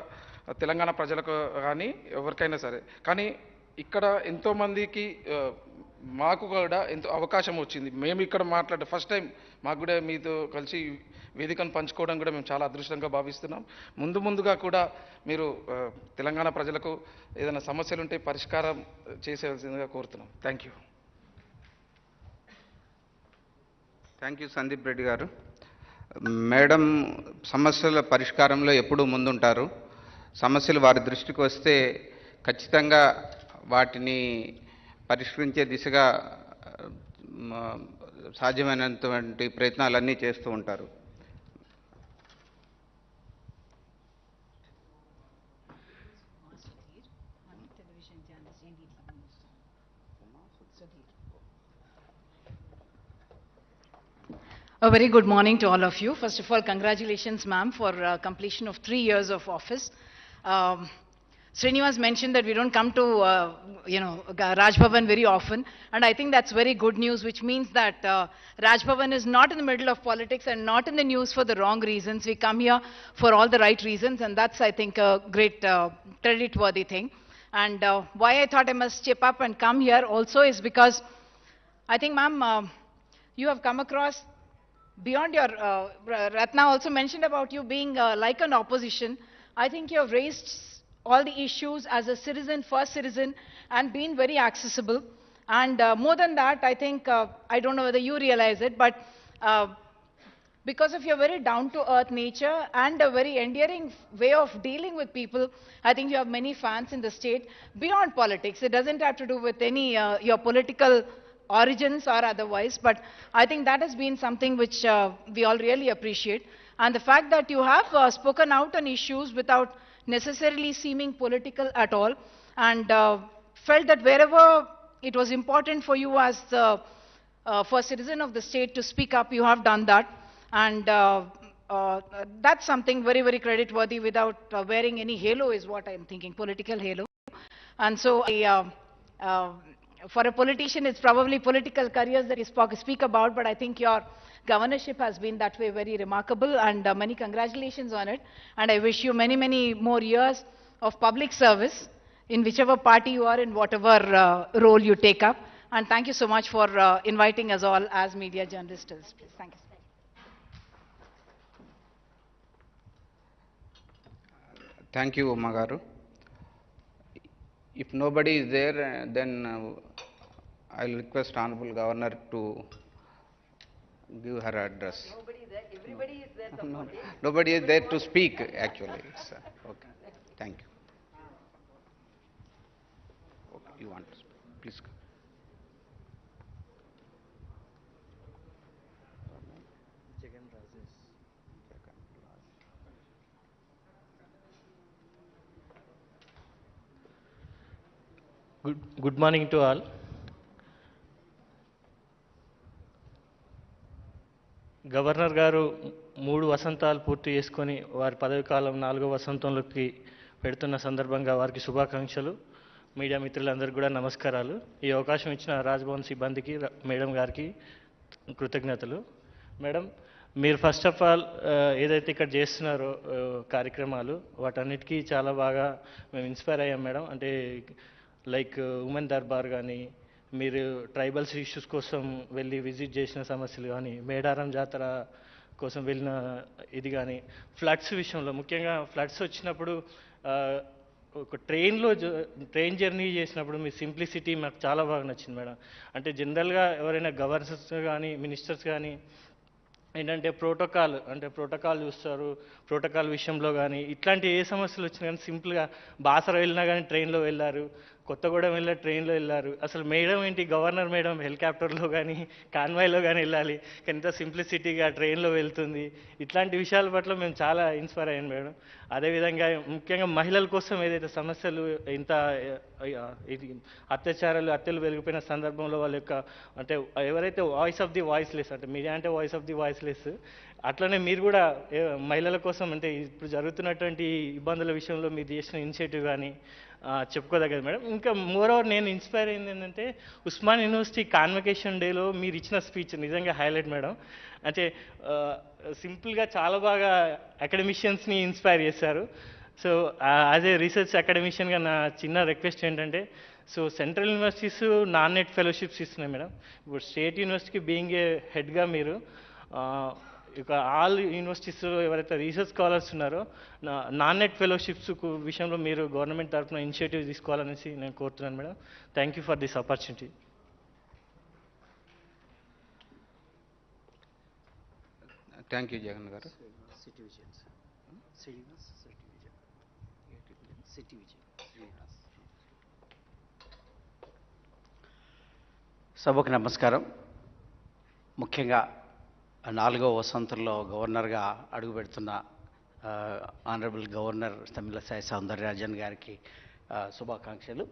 తెలంగాణ ప్రజలకు కానీ ఎవరికైనా సరే. కానీ ఇక్కడ ఎంతోమందికి మాకు కూడా ఎంతో అవకాశం వచ్చింది. మేము ఇక్కడ మాట్లాడే ఫస్ట్ టైం మాకు కూడా మీతో కలిసి వేదికను పంచుకోవడం కూడా మేము చాలా అదృష్టంగా భావిస్తున్నాం. ముందుగా కూడా మీరు తెలంగాణ ప్రజలకు ఏదైనా సమస్యలు ఉంటే పరిష్కారం చేసేవలసిందిగా కోరుతున్నాం. Thank you. Thank you Sandeep Reddy గారు. మేడం సమస్యల పరిష్కారంలో ఎప్పుడూ ముందుంటారు. సమస్యలు వారి దృష్టికి వస్తే ఖచ్చితంగా వాటిని పరిష్కరించే దిశగా సాధ్యమైనటువంటి ప్రయత్నాలన్నీ చేస్తూ ఉంటారు. A very good morning to all of you. First of all, congratulations, ma'am, for completion of 3 years of office. Srinivas mentioned that we don't come to, Raj Bhavan very often, and I think that's very good news, which means that Raj Bhavan is not in the middle of politics and not in the news for the wrong reasons. We come here for all the right reasons, and that's, I think, a great credit-worthy thing. And why I thought I must chip up and come here also is because I think, ma'am, you have come across beyond your, Ratna also mentioned about you being like an opposition. I think you have raised all the issues as a citizen, first citizen, and been very accessible. And more than that, I think, I don't know whether you realize it, but because of your very down-to-earth nature and a very endearing way of dealing with people, I think you have many fans in the state beyond politics. It doesn't have to do with any your political origins or otherwise, but I think that has been something which we all really appreciate. And the fact that you have spoken out on issues without necessarily seeming political at all, and felt that wherever it was important for you as for a citizen of the state to speak up, you have done that. And that's something very, very credit-worthy without wearing any halo is what I'm thinking, political halo. And so for a politician, it's probably political careers that you speak about, but I think your governorship has been that way very remarkable, and many congratulations on it. And I wish you many, many more years of public service in whichever party you are, in whatever role you take up. And thank you so much for inviting us all as media journalists. Please, thank you. Thank you, Umma garu. If nobody is there, then I'll request Honorable Governor to give her address. Nobody is there, everybody is there supporting. Nobody is there to speak, actually. Okay, thank you. Okay, you want to speak? Please go. Good morning to all. Governor గారు 3 వసంతాలు పూర్తి చేసుకొని వారి పదవి కాలం 4వ వసంతంలోకి పెడుతున్న సందర్భంగా వారికి శుభాకాంక్షలు. మీడియా మిత్రులందరికీ కూడా నమస్కారాలు. ఈ అవకాశం ఇచ్చిన రాజ్భవన్ సిబ్బందికి, మేడం గారికి కృతజ్ఞతలు. మేడం, మీరు ఫస్ట్ ఆఫ్ ఆల్ ఏదైతే ఇక్కడ చేస్తున్నారో కార్యక్రమాలు, వాటన్నిటికీ చాలా బాగా మేము ఇన్స్పైర్ అయ్యాం మేడం. అంటే లైక్ ఉమెన్ దర్బార్ కానీ, మీరు ట్రైబల్స్ ఇష్యూస్ కోసం వెళ్ళి విజిట్ చేసిన సమస్యలు కానీ, మేడారం జాతర కోసం వెళ్ళిన ఇది కానీ, ఫ్లడ్స్ విషయంలో ముఖ్యంగా ఫ్లడ్స్ వచ్చినప్పుడు ఒక ట్రైన్ జర్నీ చేసినప్పుడు మీ సింప్లిసిటీ మాకు చాలా బాగా నచ్చింది మేడం. అంటే జనరల్గా ఎవరైనా గవర్నర్స్ కానీ మినిస్టర్స్ కానీ ఏంటంటే ప్రోటోకాల్ చూస్తారు. ప్రోటోకాల్ విషయంలో కానీ ఇట్లాంటి ఏ సమస్యలు వచ్చినా కానీ సింపుల్గా బాసర వెళ్ళినా కానీ ట్రైన్లో వెళ్ళారు, కొత్తగూడెం వెళ్ళిన ట్రైన్లో వెళ్ళారు. అసలు మేడం ఏంటి, గవర్నర్ మేడం హెలికాప్టర్లో కానీ కాన్వాయ్లో కానీ వెళ్ళాలి, కానీ ఇంత సింప్లిసిటీగా ట్రైన్లో వెళ్తుంది. ఇట్లాంటి విషయాల పట్ల మేము చాలా ఇన్స్పైర్ అయ్యాను మేడం. అదేవిధంగా ముఖ్యంగా మహిళల కోసం ఏదైతే సమస్యలు ఇంత హత్యలు వెలిగిపోయిన సందర్భంలో వాళ్ళ యొక్క అంటే ఎవరైతే వాయిస్ ఆఫ్ ది వాయిస్లెస్, అంటే మీడియా అంటే వాయిస్ ఆఫ్ ది వాయిస్లెస్, అట్లనే మీరు కూడా మహిళల కోసం అంటే ఇప్పుడు జరుగుతున్నటువంటి ఇబ్బందుల విషయంలో మీరు చేసిన ఇనిషియేటివ్ కానీ చెప్పుకోదగ్గది మేడం. ఇంకా మోరోవర్ నేను ఇన్స్పైర్ అయింది ఏంటంటే ఉస్మాన్ యూనివర్సిటీ కాన్వకేషన్ డేలో మీరు ఇచ్చిన స్పీచ్ నిజంగా హైలైట్ మేడం. అంటే సింపుల్గా చాలా బాగా అకాడమిషియన్స్ని ఇన్స్పైర్ చేశారు. సో యాజ్ ఏ రీసెర్చ్ అకాడమిషియన్గా నా చిన్న రిక్వెస్ట్ ఏంటంటే, so central universities non net fellowships ఇస్తున్నాయి మేడం. ఇప్పుడు స్టేట్ యూనివర్సిటీకి బీయింగ్ ఏ హెడ్గా మీరు ఇక ఆల్ యూనివర్సిటీస్ ఎవరైతే రీసెర్చ్ స్కాలర్స్ ఉన్నారో నాన్ నెట్ ఫెలోషిప్స్ విషయంలో మీరు గవర్నమెంట్ తరఫున ఇనిషియేటివ్ తీసుకోవాలనేసి నేను కోరుతున్నాను madam. Thank you for this opportunity. Thank you Jagan గారు. సభకు నమస్కారం. ముఖ్యంగా 4వ వసంతంలో గవర్నర్గా అడుగుపెడుతున్న ఆనరబుల్ గవర్నర్ తమిళసాయి సౌందరరాజన్ గారికి శుభాకాంక్షలు.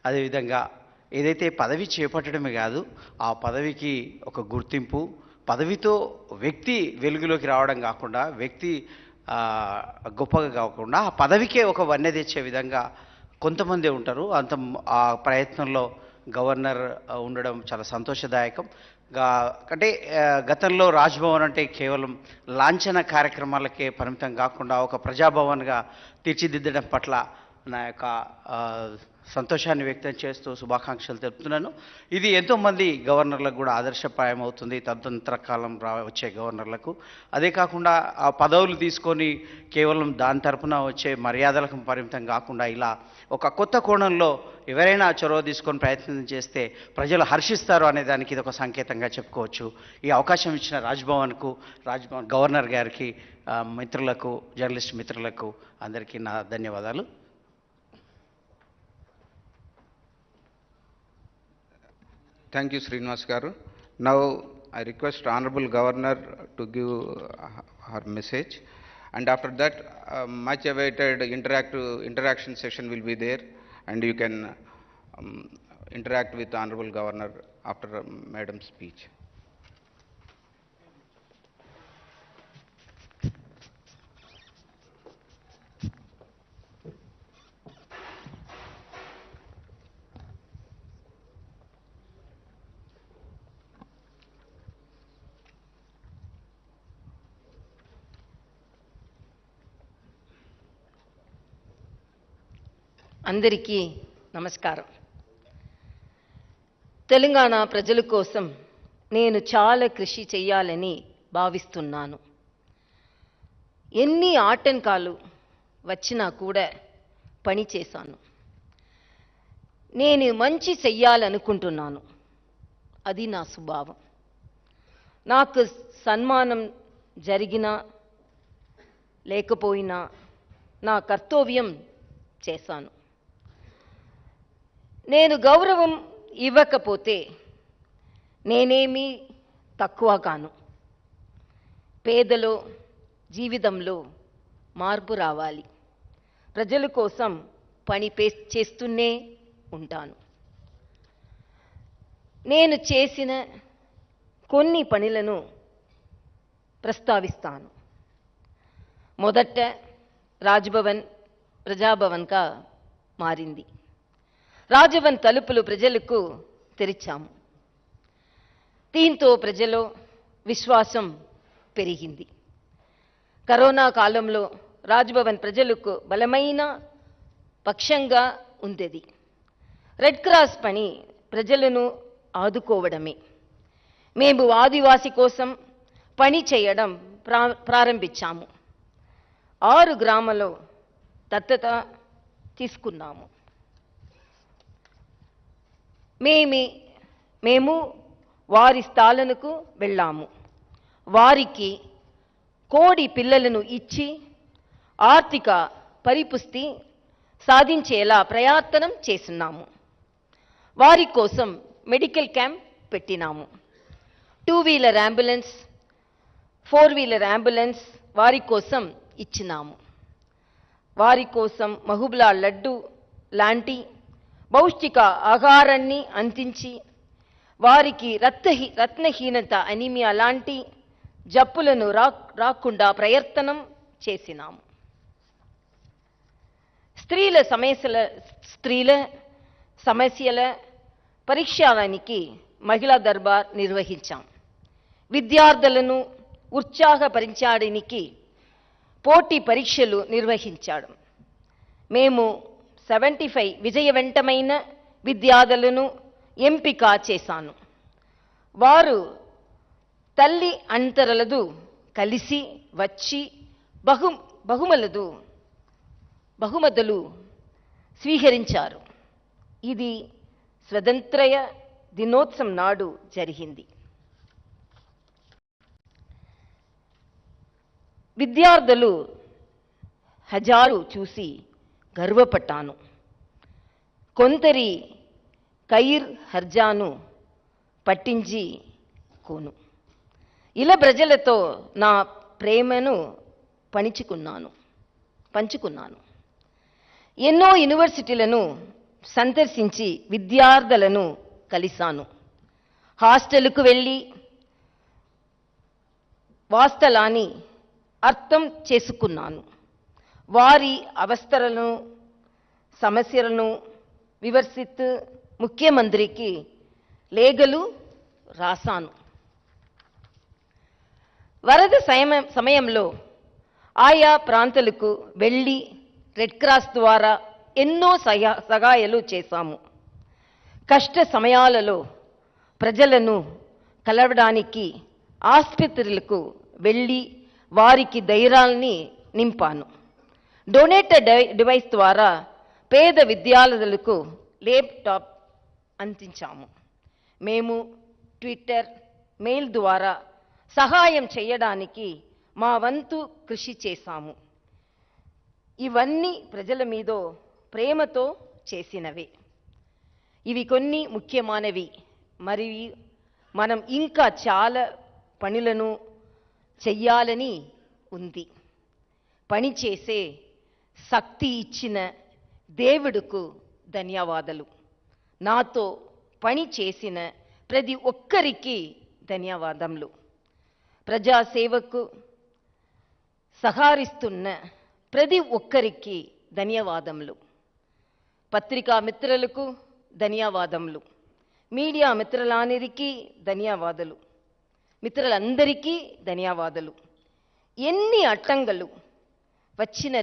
అదేవిధంగా ఏదైతే పదవి చేపట్టడమే కాదు, ఆ పదవికి ఒక గుర్తింపు, పదవితో వ్యక్తి వెలుగులోకి రావడం కాకుండా, వ్యక్తి గొప్పగా కాకుండా ఆ పదవికే ఒక వన్నె తెచ్చే విధంగా కొంతమంది ఉంటారు. ఆ ప్రయత్నంలో గవర్నర్ ఉండడం చాలా సంతోషదాయకం. అంటే గతంలో రాజ్భవన్ అంటే కేవలం లాంఛన కార్యక్రమాలకే పరిమితం కాకుండా ఒక ప్రజాభవన్గా తీర్చిదిద్దడం పట్ల నా యొక్క సంతోషాన్ని వ్యక్తం చేస్తూ శుభాకాంక్షలు తెలుపుతున్నాను. ఇది ఎంతోమంది గవర్నర్లకు కూడా ఆదర్శప్రాయం అవుతుంది, తదనంతర కాలం వచ్చే గవర్నర్లకు. అదే కాకుండా ఆ పదవులు తీసుకొని కేవలం దాని తరపున వచ్చే మర్యాదలకు పరిమితం కాకుండా ఇలా ఒక కొత్త కోణంలో ఎవరైనా చొరవ తీసుకొని ప్రయత్నం చేస్తే ప్రజలు హర్షిస్తారు అనే దానికి ఇది ఒక సంకేతంగా చెప్పుకోవచ్చు. ఈ అవకాశం ఇచ్చిన రాజ్భవన్ గవర్నర్ గారికి, మిత్రులకు, జర్నలిస్ట్ మిత్రులకు అందరికీ నా ధన్యవాదాలు. Thank you, Srinivas garu. Now I request Honorable Governor to give her message, and after that much awaited interaction session will be there, and you can interact with Honorable Governor after Madam's speech. అందరికీ నమస్కారం. తెలంగాణ ప్రజల కోసం నేను చాలా కృషి చేయాలని భావిస్తున్నాను. ఎన్ని ఆటంకాలు వచ్చినా కూడా పని చేశాను. నేను మంచి చెయ్యాలనుకుంటున్నాను, అది నా స్వభావం. నాకు సన్మానం జరిగినా లేకపోయినా నా కర్తవ్యం చేశాను. నేను గౌరవం ఇవ్వకపోతే నేనేమీ తక్కువ కాను. పేదలో జీవితంలో మార్పు రావాలి. ప్రజల కోసం పని చేస్తూనే ఉంటాను. నేను చేసిన కొన్ని పనులను ప్రస్తావిస్తాను. మొదట రాజ్భవన్ ప్రజాభవన్గా మారింది. రాజ్భవన్ తలుపులు ప్రజలకు తెరిచాము. దీంతో ప్రజల్లో విశ్వాసం పెరిగింది. కరోనా కాలంలో రాజ్భవన్ ప్రజలకు బలమైన పక్షంగా ఉండేది. రెడ్ క్రాస్ పని ప్రజలను ఆదుకోవడమే. మేము ఆదివాసి కోసం పని చేయడం ప్రారంభించాము. 6 గ్రామాల్లో దత్తత తీసుకున్నాము. మేము వారి స్థాలనకు వెళ్ళాము. వారికి కోడి పిల్లలను ఇచ్చి ఆర్థిక పరిపుష్టి సాధించేలా ప్రయత్నం చేస్తున్నాము. వారి కోసం మెడికల్ క్యాంప్ పెట్టినాము. 2-వీలర్ అంబులెన్స్, 4-వీలర్ అంబులెన్స్ వారి కోసం ఇచ్చినాము. వారి కోసం మహుబ్లా లడ్డు లాంటి పౌష్టిక ఆహారాన్ని అందించి వారికి రత్నహీనత అనీమియా లాంటి జబ్బులను రాకుండా ప్రయత్నం చేసినాము. స్త్రీల సమస్యల పరిష్కారానికి మహిళా దర్బార్ నిర్వహించాం. విద్యార్థులను ఉత్సాహపరించడానికి పోటీ పరీక్షలు నిర్వహించాడు. మేము 75 విజయవంతమైన విద్యార్థులను ఎంపిక చేశాను. వారు తల్లి అంతరలదు కలిసి వచ్చి బహుమతులు స్వీకరించారు. ఇది స్వతంత్ర దినోత్సవం నాడు జరిగింది. విద్యార్థులు హజారు చూసి గర్వపడ్డాను. కొందరి కైర్ హర్జాను పట్టించి కోను. ఇలా ప్రజలతో నా ప్రేమను పంచుకున్నాను. ఎన్నో యూనివర్సిటీలను సందర్శించి విద్యార్థులను కలిశాను. హాస్టల్కు వెళ్ళి వాస్తవాన్ని అర్థం చేసుకున్నాను. వారి అవస్థలను సమస్యలను వివరిస్తూ ముఖ్యమంత్రికి లేఖలు రాశాను. వరద సమయంలో ఆయా ప్రాంతాలకు వెళ్ళి రెడ్ క్రాస్ ద్వారా ఎన్నో సహాయాలు చేశాము. కష్ట సమయాలలో ప్రజలను కలవడానికి ఆసుపత్రులకు వెళ్ళి వారికి ధైర్యాన్ని నింపాను. డొనేటెడ్ డివైస్ ద్వారా పేద విద్యార్థులకు ల్యాప్టాప్ అందించాము. మేము ట్విట్టర్, మెయిల్ ద్వారా సహాయం చేయడానికి మా వంతు కృషి చేశాము. ఇవన్నీ ప్రజల మీద ప్రేమతో చేసినవే. ఇవి కొన్ని ముఖ్యమైనవి. మరియు మనం ఇంకా చాలా పనులను చెయ్యాలని ఉంది. పని చేసే శక్తి ఇచ్చిన దేవుడుకు ధన్యవాదాలు. నాతో పని చేసిన ప్రతి ఒక్కరికి ధన్యవాదములు. ప్రజాసేవకు సహకరిస్తున్న ప్రతి ఒక్కరికి ధన్యవాదములు. పత్రికా మిత్రులకు ధన్యవాదములు. మీడియా మిత్రులందరికీ ధన్యవాదాలు. మిత్రులందరికీ ధన్యవాదాలు. ఎన్ని అడ్డంకులు వచ్చిన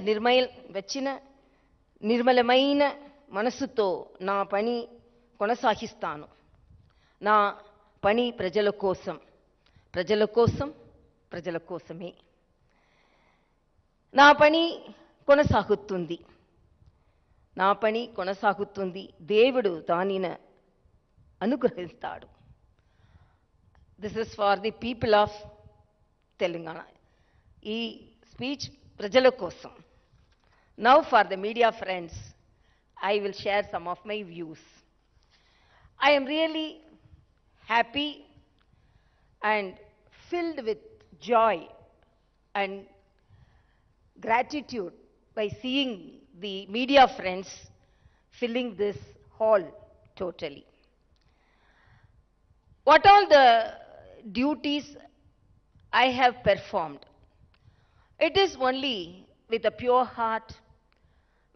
నిర్మలమైన మనసుతో నా పని కొనసాగిస్తాను. నా పని ప్రజల కోసమే. నా పని కొనసాగుతుంది. దేవుడు దానిని అనుగ్రహిస్తాడు. This is for the people of Telangana. ఈ స్పీచ్ ప్రజల కోసం. Now for the media friends, I will share some of my views. I am really happy and filled with joy and gratitude by seeing the media friends filling this hall totally. What all the duties I have performed? It is only with a pure heart,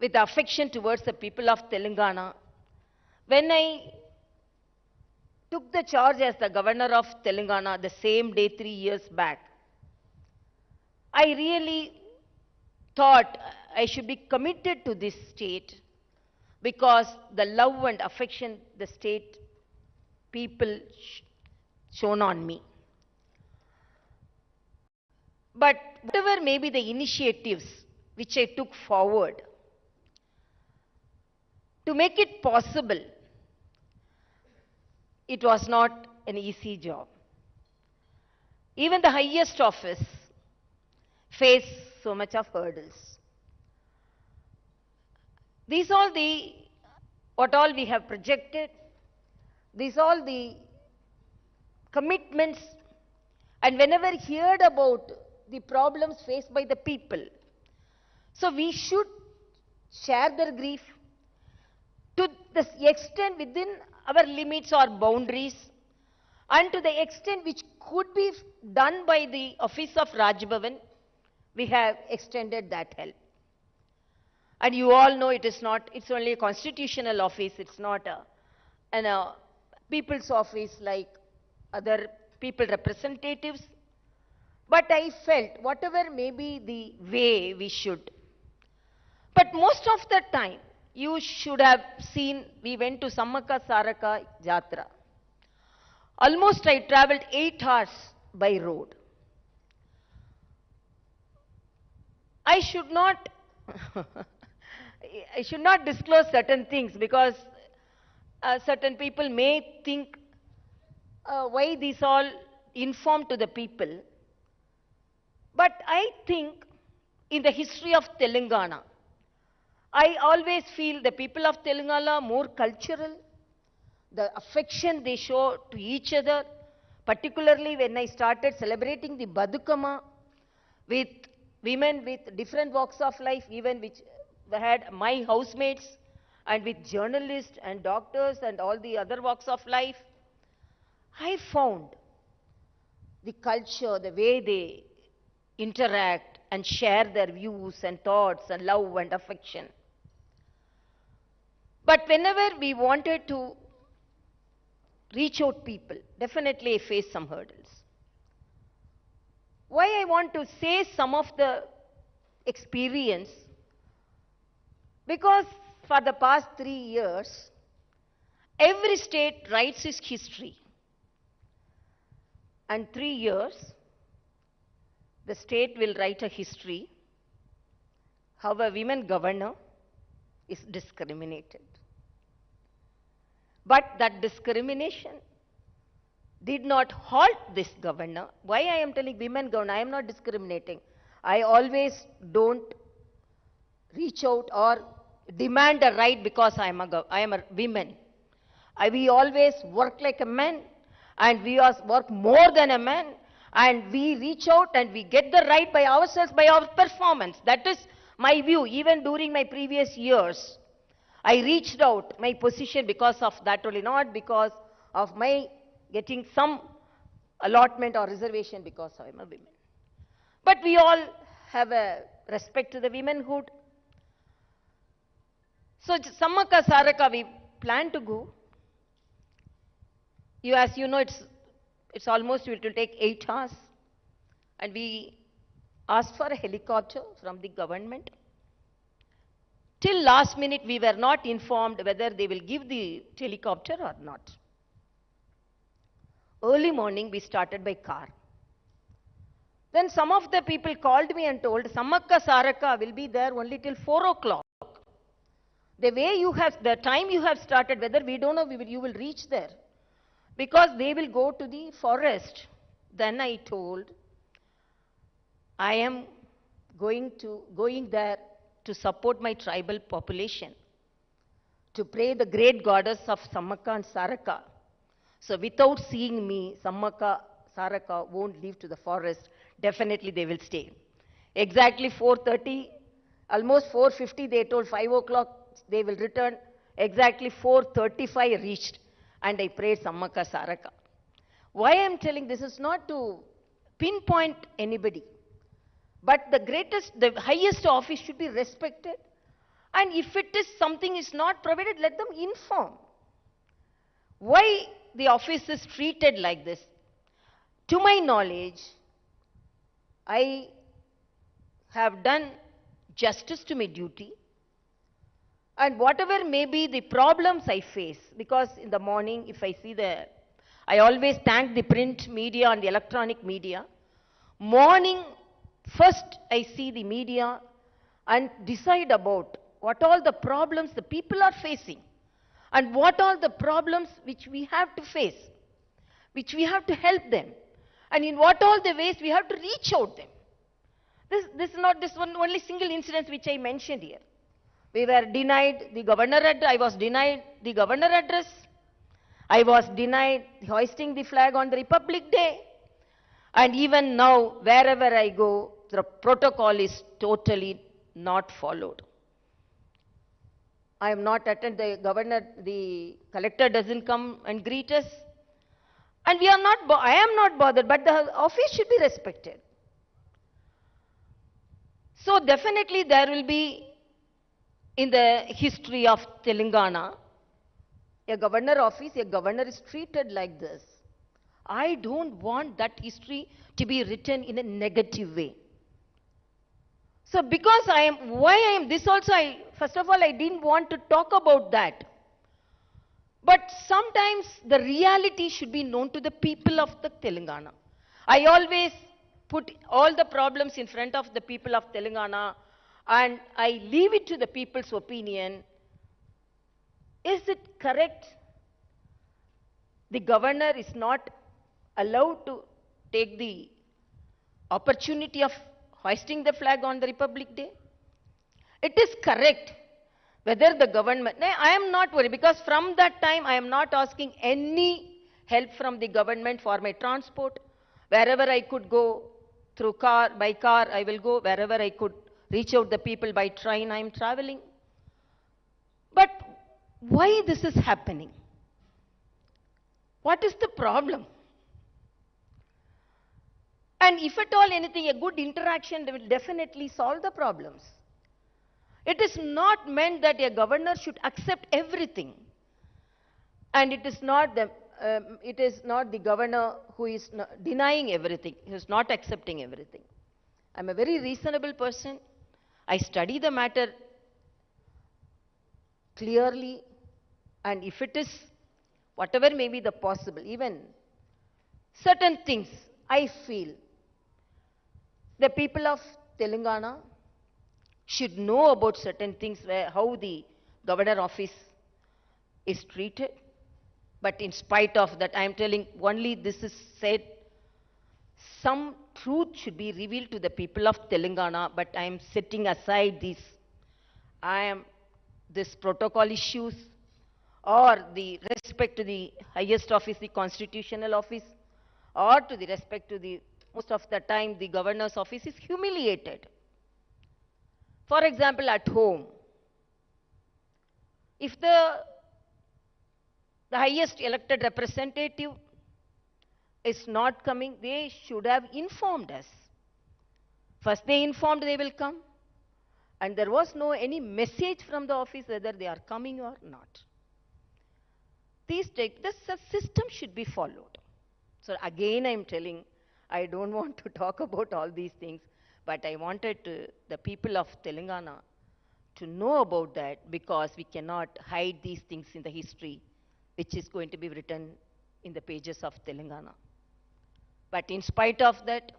with affection towards the people of Telangana. When I took the charge as the governor of Telangana the same day 3 years back, I really thought I should be committed to this state because the love and affection the state people shown on me. But whatever may be the initiatives which I took forward, To make it possible, it was not an easy job. Even the highest office faced so much of hurdles. These all what all we have projected, these all the commitments, and whenever heard about the problems faced by the people, so we should share their grief to the extent within our limits or boundaries, and to the extent which could be done by the office of Raj Bhavan, we have extended that help. And you all know it's only a constitutional office, it's not a people's office like other people representatives. But I felt whatever may be the way we should. But most of the time, you should have seen, we went to Sammaka Saraka Jatra. Almost I traveled 8 hours by road. I should not disclose certain things because certain people may think why these all informed to the people. But I think in the history of Telangana, I always feel the people of Telangana are more cultural, the affection they show to each other, particularly when I started celebrating the Badukama with women with different walks of life, even which had my housemates, and with journalists and doctors and all the other walks of life. I found the culture, the way they interact and share their views and thoughts and love and affection. But whenever we wanted to reach out people, definitely I faced some hurdles. Why I want to say some of the experience? Because for the past 3 years, every state writes its history. And 3 years, the state will write a history how a women governor is discriminated. But that discrimination did not halt this governor. Why I am telling women governor? I am not discriminating. I always don't reach out or demand a right because I am a woman. We always work like a man, and we work more than a man, and we reach out and we get the right by ourselves, by our performance. That is my view. Even during my previous years, I reached out my position because of that only, not because of my getting some allotment or reservation because I am a woman. But we all have a respect to the womanhood. So Sammaka Saraka, we plan to go. As you know, it's almost, it will take 8 hours. And we asked for a helicopter from the government. Till last minute, we were not informed whether they will give the helicopter or not. Early morning, we started by car. Then some of the people called me and told, Sammaka Saraka will be there only till 4 o'clock. The time you have started, whether we don't know, you will reach there. Because they will go to the forest. Then I told, I am going there to support my tribal population, to pray the great goddess of Sammaka and Saraka. So without seeing me, Sammaka, Saraka won't leave to the forest. Definitely they will stay. Exactly 4:30, almost 4:50, they told 5 o'clock they will return. Exactly 4:35 I reached, and I prayed Sammaka Saraka. Why I am telling this is not to pinpoint anybody, but the highest office should be respected. And if it is something is not provided, let them inform. Why the office is treated like this? To my knowledge, I have done justice to my duty. And whatever may be the problems I face, because in the morning, if I see I always thank the print media and the electronic media. Morning, first I see the media and decide about what all the problems the people are facing, and what all the problems which we have to face, which we have to help them, and in what all the ways we have to reach out them. This is not this one only single incident which I mentioned here. We were denied the governor address. I was denied the governor address. I was denied hoisting the flag on the Republic Day. And even now, wherever I go, the protocol is totally not followed. I am not attended, the governor, the collector doesn't come and greet us. And we are not, I am not bothered, but the office should be respected. So definitely there will be, in the history of Telangana, a governor office, a governor is treated like this. I don't want that history to be written in a negative way. So because this also, first of all, I didn't want to talk about that. But sometimes the reality should be known to the people of the Telangana. I always put all the problems in front of the people of Telangana and I leave it to the people's opinion. Is it correct? The governor is not allowed to take the opportunity of hoisting the flag on the Republic Day? It is correct. Whether the government, I am not worried because from that time I am not asking any help from the government for my transport. Wherever I could go through by car, I will go. Wherever I could reach out the people by train, I am traveling. But why this is happening? What is the problem? And if at all anything, a good interaction will definitely solve the problems. It is not meant that a governor should accept everything. And it is not the governor who is denying everything, who is not accepting everything. I am a very reasonable person. I study the matter clearly, and if it is whatever may be the possible, even certain things, I feel the people of Telangana should know about certain things, how the governor office is treated. But in spite of that, I am telling only this is said, some truth should be revealed to the people of Telangana, but I am setting aside this protocol issues or the respect to the highest office, the constitutional office, or to the respect to the, most of the time the governor's office is humiliated. For example, at home, if the highest elected representative is not coming, they should have informed us. First they informed they will come, and there was no any message from the office whether they are coming or not. The system should be followed. So again I am telling, I don't want to talk about all these things, but I wanted the people of Telangana to know about that, because we cannot hide these things in the history which is going to be written in the pages of Telangana. But in spite of that,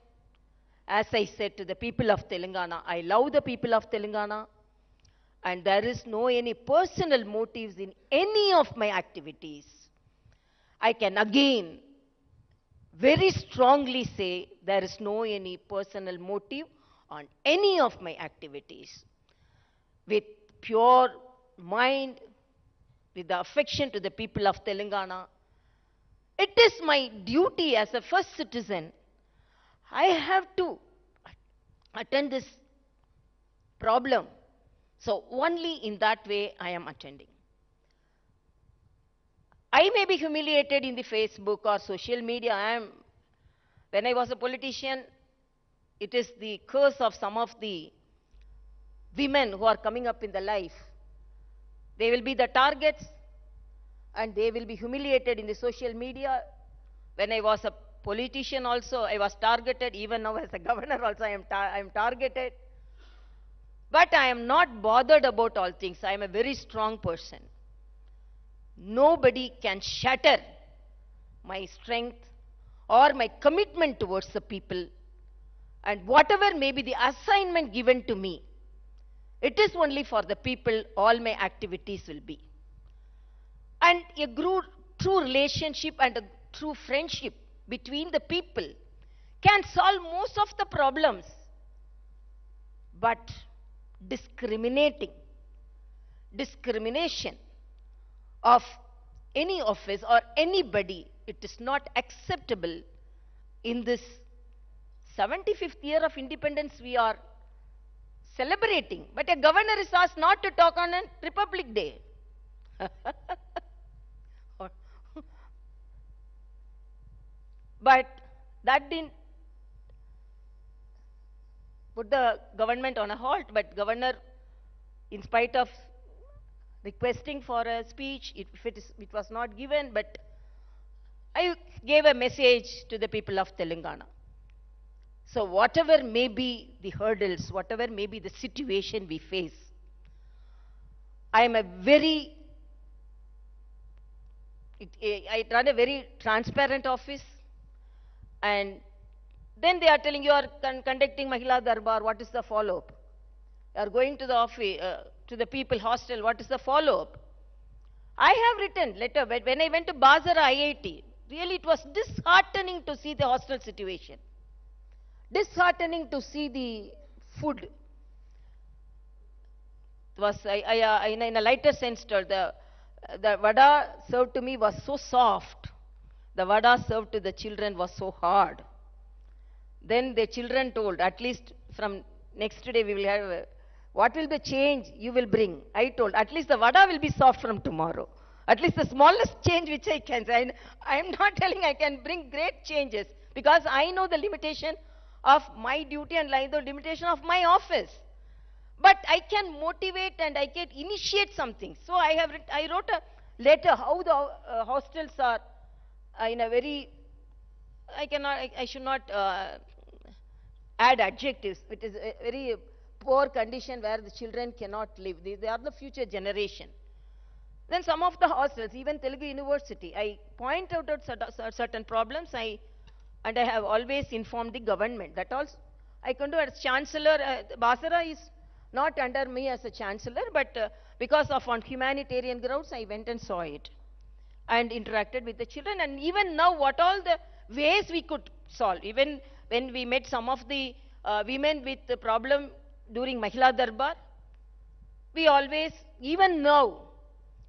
as I said to the people of Telangana, I love the people of Telangana, and there is no any personal motives in any of my activities. I can again very strongly say there is no any personal motive on any of my activities. With pure mind, with the affection to the people of Telangana, it is my duty as a first citizen. I have to attend this problem. So only in that way I am attending. I may be humiliated in the Facebook or social media. When I was a politician, it is the curse of some of the women who are coming up in the life. They will be the targets and they will be humiliated in the social media. When I was a politician also, I was targeted. Even now as a governor also, I am targeted. But I am not bothered about all things. I am a very strong person. Nobody can shatter my strength or my commitment towards the people. And whatever may be the assignment given to me, It is only for the people all my activities will be. And a true relationship and a true friendship between the people can solve most of the problems. But discrimination of any office or anybody, it is not acceptable in this 75th year of independence we are celebrating. But a governor is asked not to talk on a Republic Day. But that didn't put the government on a halt. But governor, in spite of requesting for a speech, it was not given. But I gave a message to the people of Telangana. So whatever may be the hurdles, whatever may be the situation we face, I run a very transparent office. And then they are telling you are conducting Mahila Darbar, what is the follow-up? You are going to the office, to the people hostel, what is the follow-up? I have written letter, but when I went to Basara IIT, really it was disheartening to see the hostel situation. Disheartening to see the food. It was, in a lighter sense, the vada served to me was so soft. The vada served to the children was so hard. Then the children told, at least from next day we will have, what will the change you will bring? I told, at least the vada will be soft from tomorrow. At least the smallest change which I can say. I am not telling I can bring great changes, because I know the limitation of my duty and the limitation of my office. But I can motivate and I can initiate something. So I wrote a letter how the hostels are in a very, I should not add adjectives. It is a very poor condition where the children cannot live. They are the future generation. Then some of the hostels, even Telugu University, I point out certain problems. And I have always informed the government. That also I can do as Chancellor. Basara is not under me as a Chancellor, but because of on humanitarian grounds, I went and saw it and interacted with the children. And even now, what all the ways we could solve. Even when we met some of the women with the problem during Mahila Darbar, we always, even now,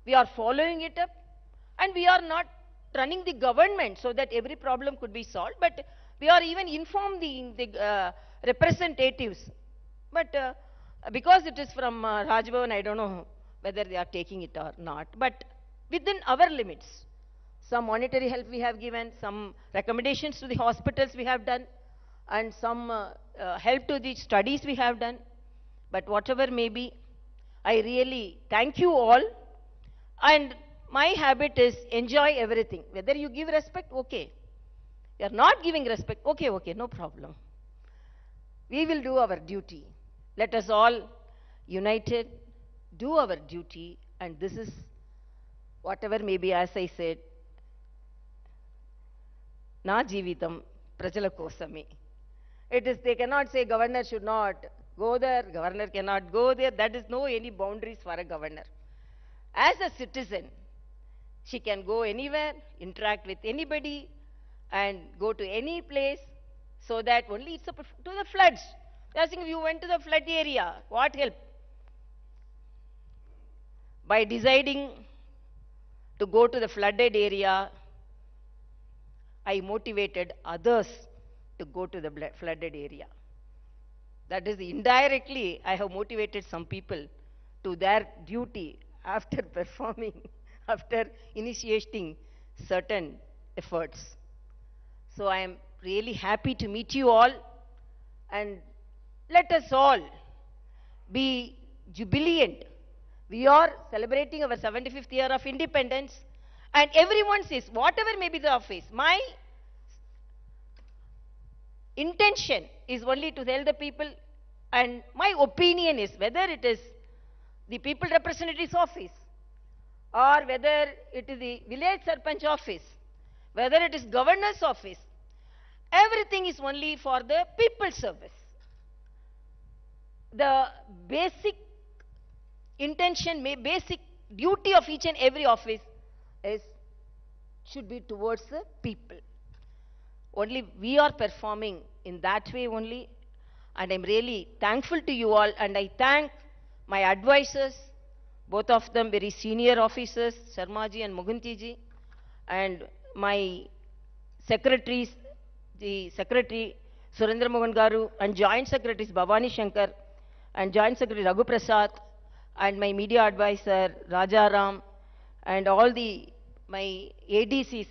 we are following it up, and we are not running the government so that every problem could be solved, but we are even informed the representatives. But because it is from Rajbhavan, I don't know whether they are taking it or not. But within our limits, some monetary help we have given, some recommendations to the hospitals we have done, and some help to the studies we have done. But whatever may be, I really thank you all. And my habit is enjoy everything. Whether you give respect, okay. You are not giving respect, okay, no problem. We will do our duty. Let us all united do our duty, and this is whatever may be, as I said, na jeevitam prajala kosame. It is, they cannot say governor should not go there, governor cannot go there. That is no any boundaries for a governor. As a citizen, she can go anywhere, interact with anybody, and go to any place, so that only it's up to the floods. I think you went to the flood area, what help? By deciding to go to the flooded area, I motivated others to go to the flooded area. That is, indirectly, I have motivated some people to their duty after performing, after initiating certain efforts. So I am really happy to meet you all, and let us all be jubilant. We are celebrating our 75th year of independence, and everyone says, whatever may be the office, my intention is only to tell the people, and my opinion is, whether it is the people representative's office, or whether it is the village sarpanch office, whether it is governor's office, everything is only for the people's service. The basic intention, basic duty of each and every office is should be towards the people. Only we are performing in that way only, and I'm really thankful to you all, and I thank my advisors, both of them very senior officers, Sharmaji and Muguntiji, and my secretaries, the secretary Surendra Mohan Garu, and joint secretaries Bhavani Shankar, and joint secretary Raghu Prasad, and my media advisor Rajaram, and all my ADCs,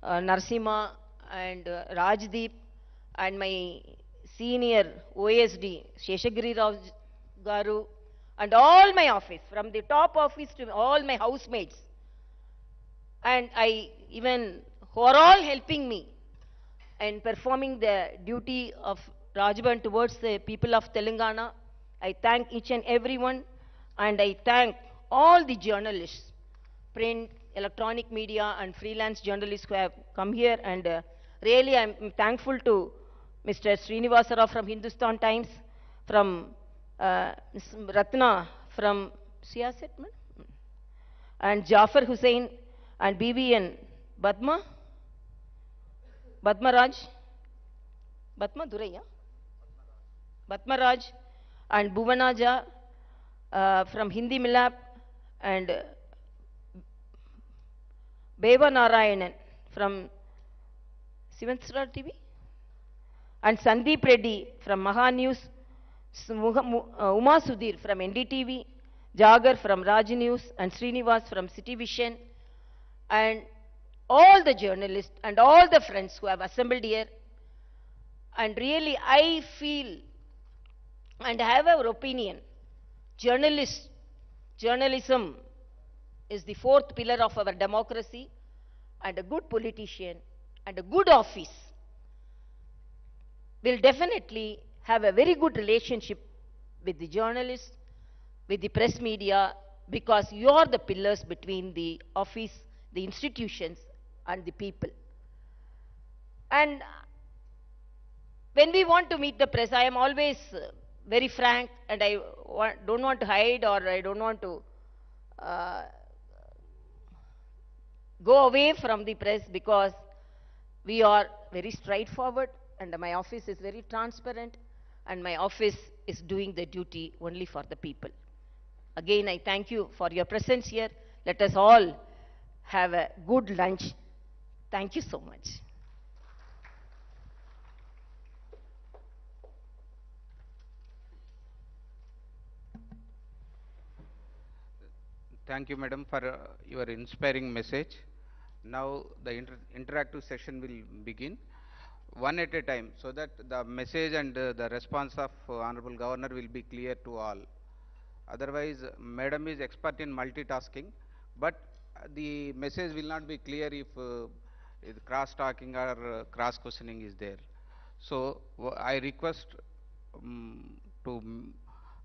Narsima and Rajdeep, and my senior OSD Sheshagiri Rao Garu, and all my office, from the top office to all my housemates, and who are all helping me in performing the duty of Rajbhavan towards the people of Telangana. I thank each and everyone, and I thank all the journalists, print, electronic media, and freelance journalists who have come here, and really I'm thankful to Mr. Srinivasa Rao from Hindustan Times, from Ms. Ratna from Siyasat, and Jafar Hussain, and BVN Badma Raj, Badma Duraiya, Badma Raj, and Bhuvanaja from Hindi Milap, and Beva Narayanan from Sivansra TV, and Sandeep Reddy from Maha News, Uma Sudhir from NDTV, Jagar from Raj News, and Srinivas from City Vision, and all the journalists and all the friends who have assembled here. And really I feel and have our opinion, journalism is the fourth pillar of our democracy, and a good politician and a good office will definitely have a very good relationship with the journalists, with the press media, because you are the pillars between the office, the institutions, and the people. And when we want to meet the press, I am always very frank, and I don't want to hide, or I don't want to go away from the press, because we are very straightforward, and my office is very transparent, and my office is doing the duty only for the people. Again, I thank you for your presence here. Let us all have a good lunch. Thank you so much. Thank you, madam, for your inspiring message. Now the interactive session will begin, one at a time, so that the message and the response of Honorable Governor will be clear to all. Otherwise, madam is expert in multitasking, but the message will not be clear if cross-talking or cross-questioning is there. So I request to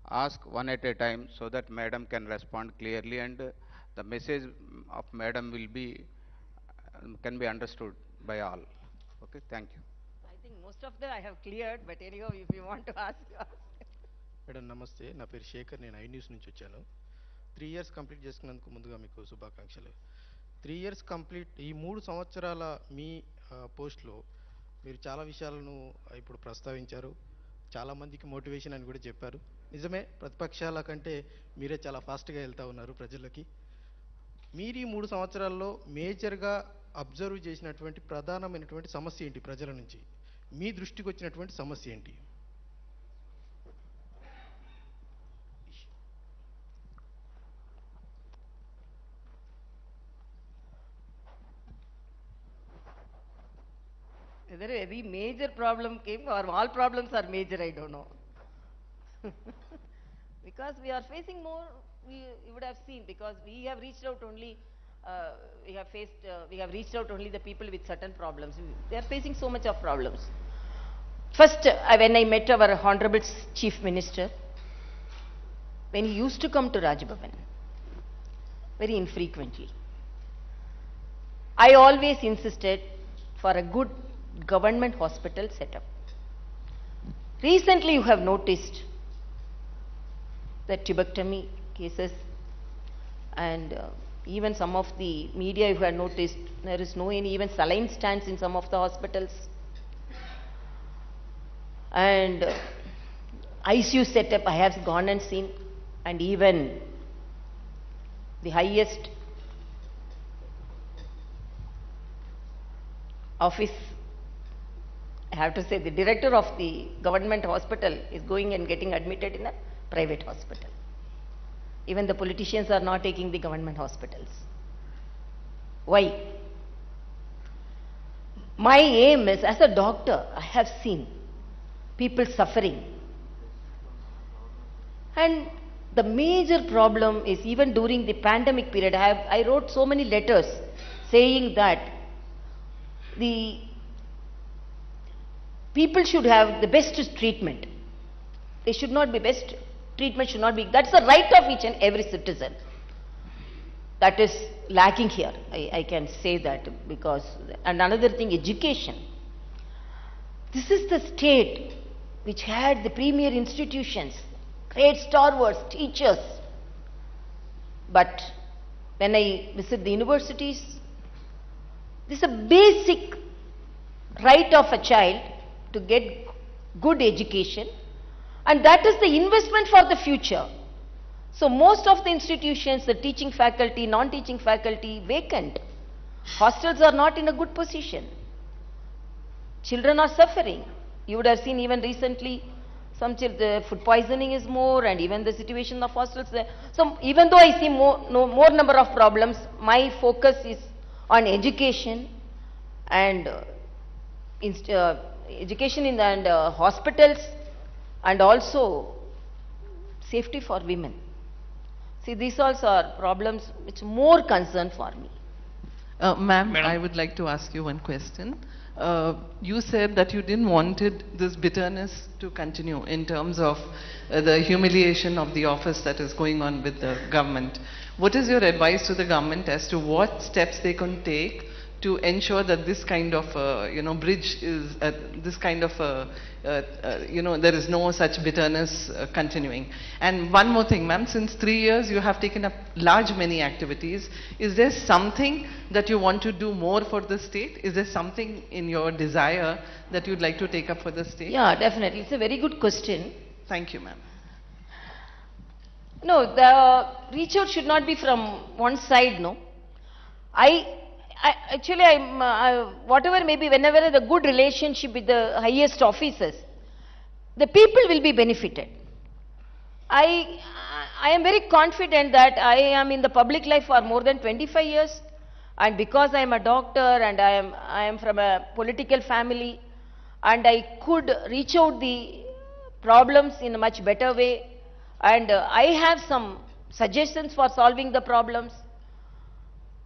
ask one at a time, so that madam can respond clearly, and the message of madam will be can be understood by all. Okay, thank you. I think most of them I have cleared, but anyhow, if you want to ask, ask. Madam నమస్తే, నా పేరు శేఖర్, నేను I news నుంచి వచ్చాను. 3 years complete చేసుకున్నందుకు ముందుగా మీకు శుభాకాంక్షలు. 3 years కంప్లీట్, ఈ 3 సంవత్సరాల మీ పోస్ట్లో మీరు చాలా విషయాలను ఇప్పుడు ప్రస్తావించారు. చాలామందికి మోటివేషన్ అని కూడా చెప్పారు. నిజమే, ప్రతిపక్షాల కంటే మీరే చాలా ఫాస్ట్గా వెళ్తూ ఉన్నారు ప్రజలకి. మీరు ఈ 3 సంవత్సరాల్లో మేజర్గా అబ్జర్వ్ చేసినటువంటి ప్రధానమైనటువంటి సమస్య ఏంటి? ప్రజల నుంచి మీ దృష్టికి వచ్చినటువంటి సమస్య ఏంటి? Whether any major problem came or all problems are major, I don't know. Because we are facing more, you would have seen, because we have reached out only, we have reached out only the people with certain problems. They are facing so much of problems. First, when I met our Honorable Chief Minister, when he used to come to Rajbhavan, very infrequently, I always insisted for a good government hospital setup. Recently, you have noticed that tuberculosis cases. And even some of the media, if you have noticed, there is no any even saline stands in some of the hospitals. And ICU setup I have gone and seen, and even the highest office, I have to say, the director of the government hospital is going and getting admitted in a private hospital. Even the politicians are not taking the government hospitals. Why? My aim is, as a doctor, I have seen people suffering. And the major problem is, even during the pandemic period, I wrote so many letters saying that the people should have the best treatment. They should not be best treatment should not be, that's the right of each and every citizen. That is lacking here. I can say that because, and another thing, education. This is the state which had the premier institutions, great stalwarts, teachers. But when I visit the universities, this is a basic right of a child to get good education, and that is the investment for the future. So most of the institutions, the teaching faculty, non-teaching faculty, vacant. Hostels are not in a good position. Children are suffering. You would have seen even recently, the food poisoning is more, and even the situation of hostels. So even though I see more number of problems, my focus is on education and education in and hospitals, and also safety for women. See, these also are problems which more concern for me. Ma'am, I would like to ask you one question. You said that you didn't wanted this bitterness to continue in terms of the humiliation of the office that is going on with the government. What is your advice to the government as to what steps they can take to ensure that this kind of bridge is this kind of there is no such bitterness continuing? And one more thing, ma'am, since 3 years you have taken up many activities. Is there something that you want to do more for the state? Is there something in your desire that you'd like to take up for the state? Yeah, definitely. It's a very good question. Thank you, ma'am. No, the reach out should not be from one side, no. Whatever may be, whenever the good relationship with the highest officers, the people will be benefited. I am very confident that I am in the public life for more than 25 years, and because I am a doctor and I am from a political family, and I could reach out the problems in a much better way, and I have some suggestions for solving the problems.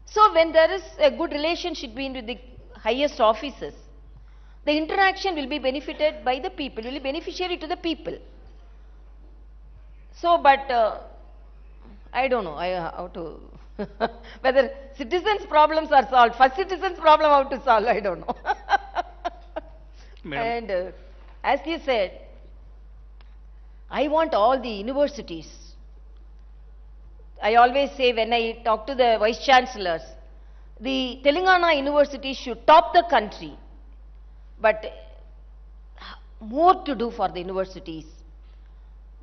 So when there is a good relationship between the highest officers, the interaction will be benefited by the people, will be beneficiary to the people. So, but I don't know how to, whether citizens' problems are solved. First citizens' problem how to solve, I don't know. And as you said, I want all the universities. I always say when I talk to the vice chancellors, the Telangana university should top the country, but more to do for the universities.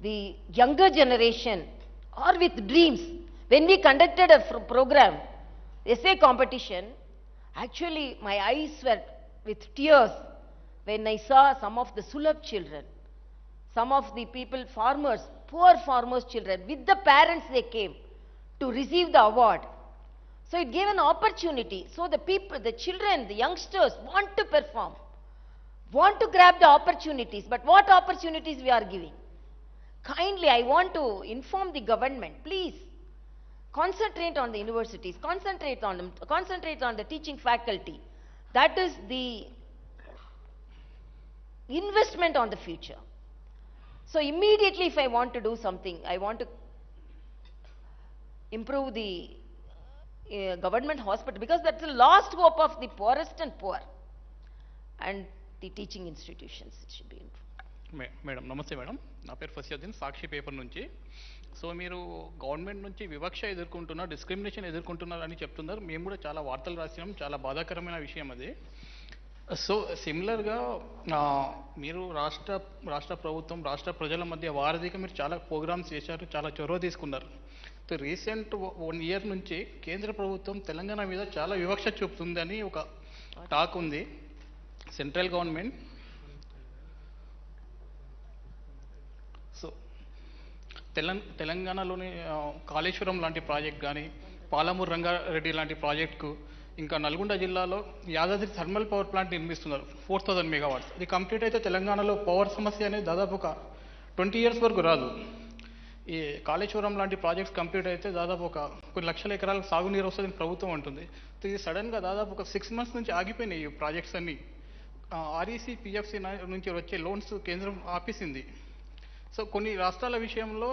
The younger generation are with dreams. When we conducted a program, essay competition, actually my eyes were with tears when I saw some of the Sulabh children, some of the people, farmers, poor farmers' children, with the parents they came to receive the award. So it gave an opportunity. So the people, the children, the youngsters want to perform, want to grab the opportunities. But what opportunities we are giving? Kindly, I want to inform the government, please concentrate on the universities, concentrate on them, concentrate on the teaching faculty. That is the investment on the future. So immediately if I want to do something, I want to improve the government hospital, because that's the last hope of the poorest and poor, and the teaching institutions should be improved. Madam నమస్తే madam, నా పేరు ఫసియుద్దీన్, సాక్షి paper నుంచి. So మీరు government నుంచి వివక్ష ఎదుర్కొంటున్నారు, discrimination ఎదుర్కొంటున్నారు అని చెప్తున్నారు. మేము కూడా చాలా వార్తలు రాసినాం, చాలా బాధాకరమైన విషయం అది. సో సిమిలర్గా మీరు రాష్ట్ర ప్రభుత్వం, రాష్ట్ర ప్రజల మధ్య వారధిగా మీరు చాలా ప్రోగ్రామ్స్ చేశారు, చాలా చొరవ తీసుకున్నారు. సో రీసెంట్ 1 year నుంచి కేంద్ర ప్రభుత్వం తెలంగాణ మీద చాలా వివక్ష చూపుతుందని ఒక టాక్ ఉంది. సెంట్రల్ గవర్నమెంట్ సో తెలంగాణలోని కాళేశ్వరం లాంటి ప్రాజెక్ట్ కానీ, పాలమూరు రంగారెడ్డి లాంటి ప్రాజెక్టుకు, ఇంకా నల్గొండ జిల్లాలో యాదాద్రి థర్మల్ పవర్ ప్లాంట్ నిర్మిస్తున్నారు 4000 MW. ఇది కంప్లీట్ అయితే తెలంగాణలో పవర్ సమస్య అనేది దాదాపు ఒక 20 years వరకు రాదు. ఈ కాళేశ్వరం లాంటి ప్రాజెక్ట్స్ కంప్లీట్ అయితే దాదాపు కొన్ని లక్షల ఎకరాలకు సాగునీరు వస్తుందని ప్రభుత్వం అంటుంది. సో ఇది సడన్గా దాదాపు ఒక 6 months నుంచి ఆగిపోయినాయి ఈ ప్రాజెక్ట్స్ అన్నీ. ఆర్ఈసీ, పిఎఫ్సి నుంచి వచ్చే లోన్స్ కేంద్రం ఆపేసింది. సో కొన్ని రాష్ట్రాల విషయంలో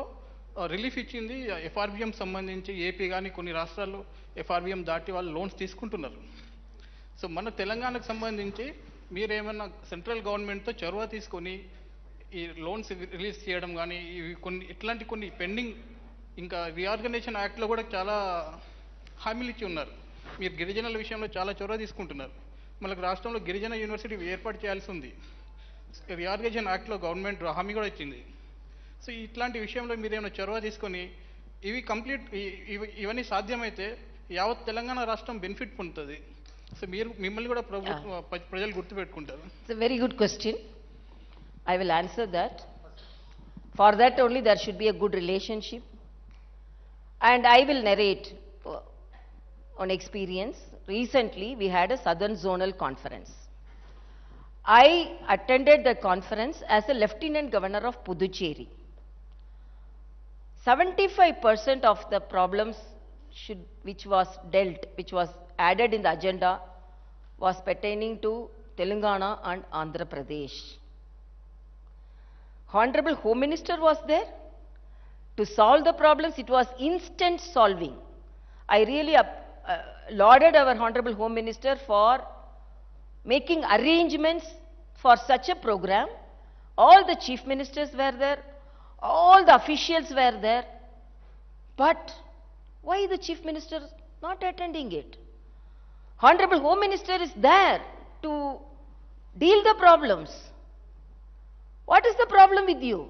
రిలీఫ్ ఇచ్చింది, ఎఫ్ఆర్బిఎం సంబంధించి ఏపీ కానీ కొన్ని రాష్ట్రాలు ఎఫ్ఆర్బిఎం దాటి వాళ్ళు లోన్స్ తీసుకుంటున్నారు. సో మన తెలంగాణకు సంబంధించి మీరేమన్నా సెంట్రల్ గవర్నమెంట్తో చొరవ తీసుకొని ఈ లోన్స్ రిలీజ్ చేయడం కానీ, ఇట్లాంటి కొన్ని పెండింగ్, ఇంకా రీఆర్గనైజేషన్ యాక్ట్లో కూడా చాలా హామీలు ఇచ్చి ఉన్నారు. మీరు గిరిజనుల విషయంలో చాలా చొరవ తీసుకుంటున్నారు. మనకు రాష్ట్రంలో గిరిజన యూనివర్సిటీ ఏర్పాటు చేయాల్సి ఉంది. రీఆర్గనైజేషన్ యాక్ట్లో గవర్నమెంట్ హామీ కూడా ఇచ్చింది. సో ఇట్లాంటి విషయంలో మీరు ఏమైనా చొరవ తీసుకొని ఇవి కంప్లీట్ ఇవన్నీ సాధ్యమైతే యావత్ తెలంగాణ రాష్ట్రం బెనిఫిట్ పొందుతుంది. సో మిమ్మల్ని కూడా ప్రజలు గుర్తుపెట్టుకుంటారు. It's a very good question. I will answer that. For that only there should be a good relationship. And I will narrate on experience. Recently we had a Southern Zonal Conference. I attended the conference as a Lieutenant Governor of Puducherry. 75% of the problems which was added in the agenda was pertaining to Telangana and Andhra Pradesh. Honorable Home Minister was there to solve the problems. It was instant solving. I really lauded our Honorable Home Minister for making arrangements for such a program. All the chief ministers were there, all the officials were there. But why the chief minister not attending it? Honorable Home Minister is there to deal the problems. What is the problem with you?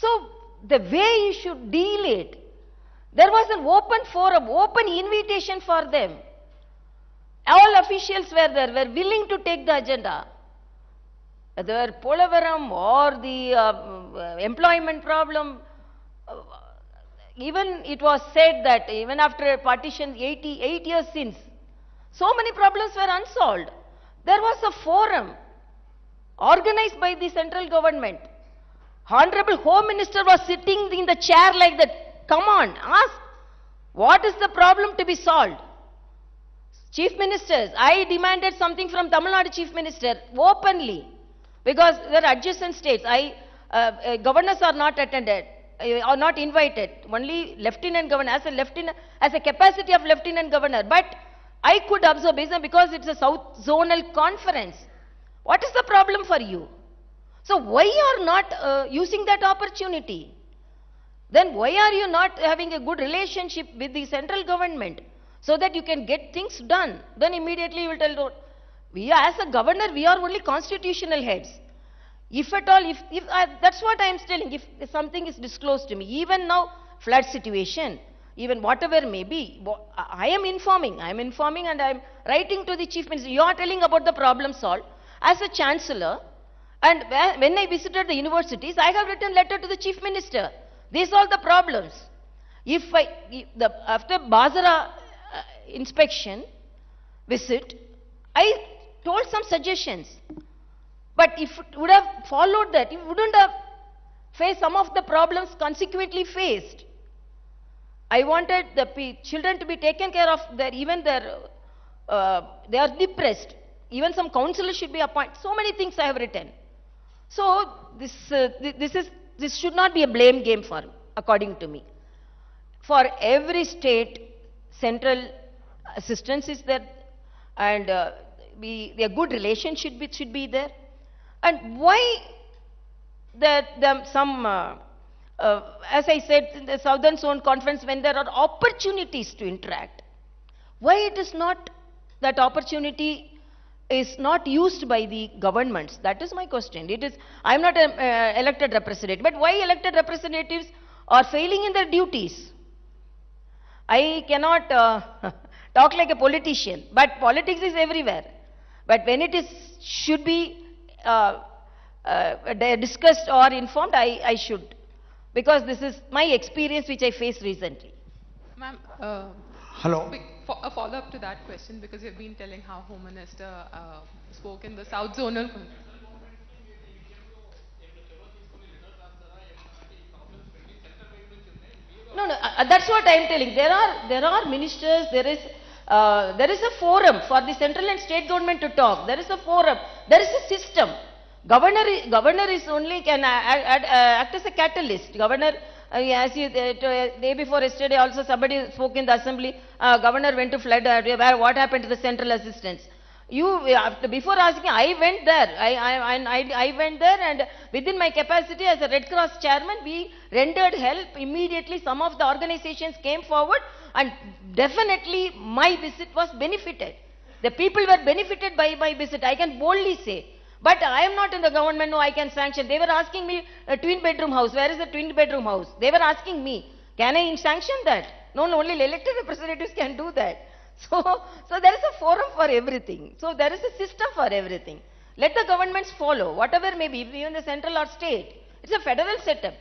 So the way you should deal it, there was an open forum, open invitation for them. All officials were there, were willing to take the agenda. Whether Polavaram or the employment problem, even it was said that even after partition 88 years since, so many problems were unsolved. There was a forum organized by the central government. Honorable Home Minister was sitting in the chair like that. Come on, ask, what is the problem to be solved? Chief Ministers, I demanded something from Tamil Nadu Chief Minister openly, because they're adjacent states. Governors are not attended, are not invited. Only Lieutenant Governor, as a capacity of Lieutenant Governor. But I could observe, because it's a South Zonal Conference. What is the problem for you? So why you are not using that opportunity? Then why are you not having a good relationship with the central government so that you can get things done? Then immediately you will tell, we are, as a governor, we are only constitutional heads. If at all, that's what I am telling, if something is disclosed to me, even now flood situation, even whatever may be, I am informing and I am writing to the Chief Minister. You are telling about the problem solved. As a Chancellor, and when I visited the universities, I have written letter to the Chief Minister. These are the problems. After Bazara inspection visit, I told some suggestions. But if it would have followed that, it wouldn't have faced some of the problems consequently faced. I wanted the children to be taken care of, they are depressed. Even some counselors should be appointed. So many things I have written. So this should not be a blame game for me, according to me. For every state, central assistance is there, and a good relationship should be there. And why some as I said, in the Southern Zone Conference, when there are opportunities to interact, why it is not, that opportunity is not used by the governments? That is my question. It is, I am not an elected representative, but why elected representatives are failing in their duties? I cannot talk like a politician, but politics is everywhere. But when it is should be discussed or informed, I should, because this is my experience which I faced recently. Ma'am, Hello. a follow-up to that question, because you've been telling how Home Minister spoke in the South Zonal. No, no, that's what I am telling. There are ministers. There is a forum for the central and state government to talk. There is a forum. There is a system. Governor is only can act as a catalyst. Governor, as you day before yesterday, also somebody spoke in the assembly. Governor went to flood. What happened to the central assistance? Before asking, I went there. I went there, and within my capacity as a Red Cross chairman, we rendered help immediately. Some of the organizations came forward, and definitely my visit was benefited. The people were benefited by my visit. I can boldly say. But I am not in the government. No, I can sanction. They were asking me a twin-bedroom house. Where is the twin-bedroom house? They were asking me, can I sanction that? No, only elected representatives can do that. So there is a forum for everything. So there is a system for everything. Let the governments follow, whatever may be, even the central or state. It's a federal setup.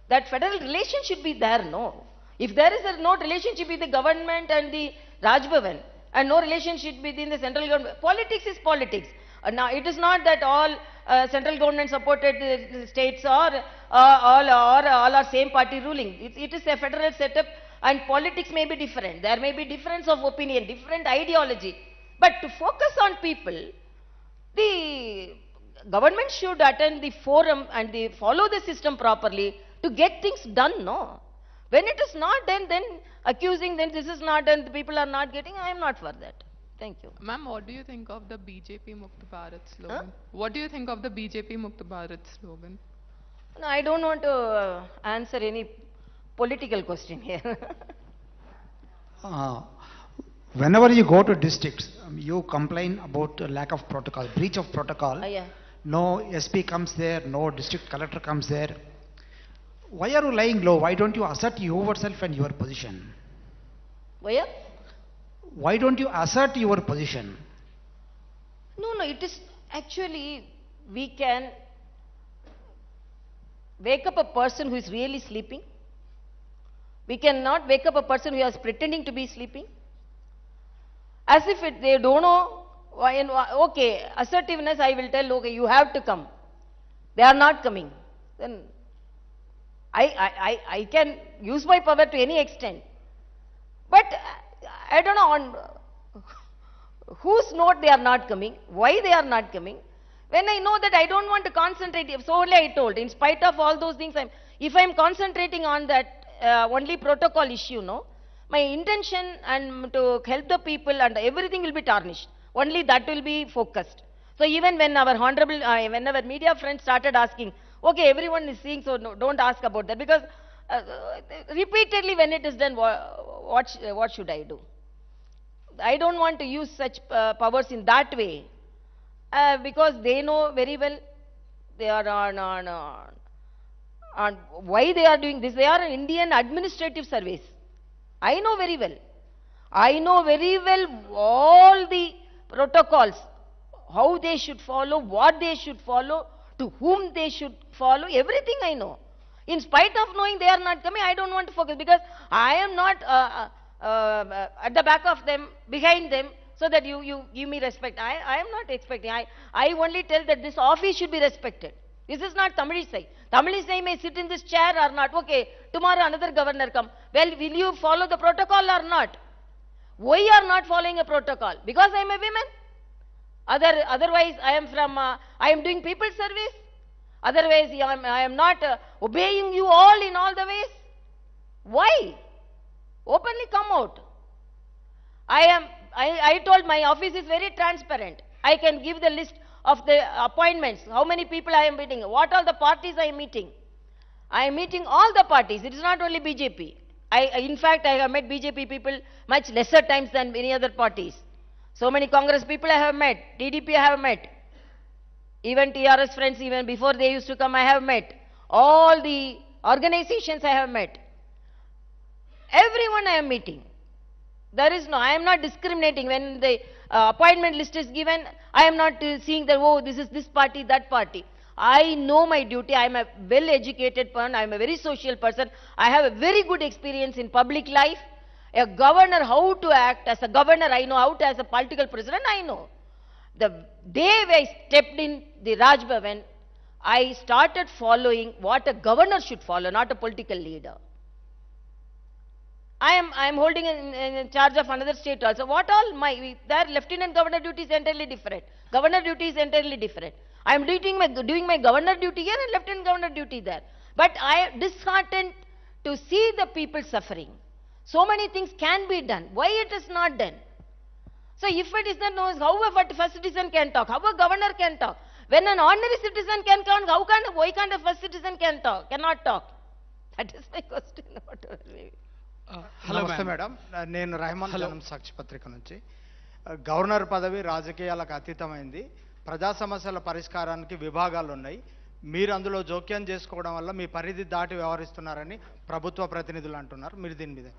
That federal relation should be there, no. If there is no relationship with the government and the Raj Bhavan, and no relationship between the central government, politics is politics. Now, it is not that all central government supported states or all are same party ruling. It is a federal setup, and politics may be different. There may be difference of opinion, different ideology. But to focus on people, the government should attend the forum and follow the system properly to get things done, no? When it is not done, then accusing them this is not done, the people are not getting, I am not for that. Thank you. Ma'am, what do you think of the BJP Mukt Bharat slogan? What do you think of the BJP Mukt Bharat slogan? No, I don't want to answer any political question here. Whenever you go to districts, you complain about lack of protocol, breach of protocol. Yeah. No SP comes there, no district collector comes there. Why are you lying low? Why don't you assert yourself and your position? Why? Why don't you assert your position? No, it is actually, we can wake up a person who is really sleeping. We cannot wake up a person who is pretending to be sleeping. As if they don't know, okay, assertiveness, I will tell, okay, you have to come. They are not coming. Then I can use my power to any extent. But I don't know on whose note they are not coming, why they are not coming. When I know that I don't want to concentrate, so only I told, in spite of all those things, if I am concentrating on that only protocol issue, no, my intention and to help the people and everything will be tarnished. Only that will be focused. So even when our honorable, when our media friends started asking, okay, everyone is seeing, so no, don't ask about that, because repeatedly when it is done, what should I do? I don't want to use such powers in that way, because they know very well they are on why they are doing this. They are an Indian administrative service. I know very well. I know very well all the protocols, how they should follow, what they should follow, to whom they should follow, everything I know. In spite of knowing they are not coming, I don't want to focus, because I am not at the back of them, behind them, so that you give me respect. I am not expecting. I only tell that this office should be respected. This is not tamilisai. Tamilisai may sit in this chair or not. Okay, tomorrow another governor come. Well, will you follow the protocol or not? Why are not following a protocol? Because I am a woman. Otherwise, I am doing people service. Otherwise, I am not obeying you all in all the ways. Why? Openly come out. I told my office is very transparent. I can give the list of the appointments, how many people I am meeting, what all the parties I am meeting. I am meeting all the parties. It is not only BJP. In fact, I have met BJP people much lesser times than many other parties. So many Congress people I have met, TDP I have met, even TRS friends, even before they used to come, I have met. All the organizations I have met. Everyone I am meeting. There is no, I am not discriminating. When the appointment list is given, I am not seeing that, oh, this is this party, that party. I know my duty. I am a well-educated person. I am a very social person. I have a very good experience in public life. A governor, how to act as a governor, I know. How to as a political president, I know. The day I stepped in the Raj Bhavan, I started following what a governor should follow, not a political leader. I am holding in charge of another state also. What all their lieutenant governor duty is entirely different. Governor duty is entirely different. I am doing my governor duty here and lieutenant governor duty there. But I am disheartened to see the people suffering. So many things can be done. Why it is not done? So if it is not known, how a first citizen can talk? How a governor can talk? When an ordinary citizen can talk, why can't a first citizen cannot talk? That is my question. నమస్తే madam, నేను రెహమాన్ జనం సాక్షి పత్రిక నుంచి. Governor పదవి రాజకీయాలకు అతీతమైంది. ప్రజా సమస్యల పరిష్కారానికి విభాగాలు ఉన్నాయి. మీరు అందులో జోక్యం చేసుకోవడం వల్ల మీ పరిధి దాటి వ్యవహరిస్తున్నారని ప్రభుత్వ ప్రతినిధులు అంటున్నారు. మీరు దీని మీద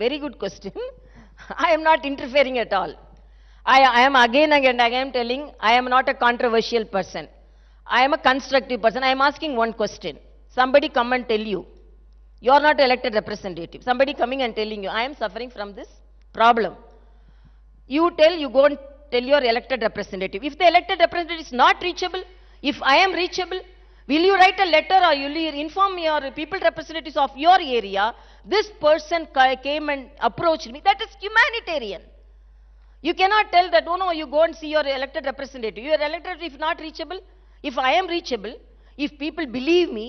Very good question. I am not interfering at all. I am again and again telling, I am not a controversial person. I am a constructive person. I am asking one question. Somebody come and tell you, you are not elected representative. Somebody coming and telling you, I am suffering from this problem. You go and tell your elected representative. If the elected representative is not reachable, if I am reachable, will you write a letter or will you inform your people representatives of your area, this person came and approached me? That is humanitarian. You cannot tell that, oh no, you go and see your elected representative. Your elected, if not reachable, if I am reachable, if people believe me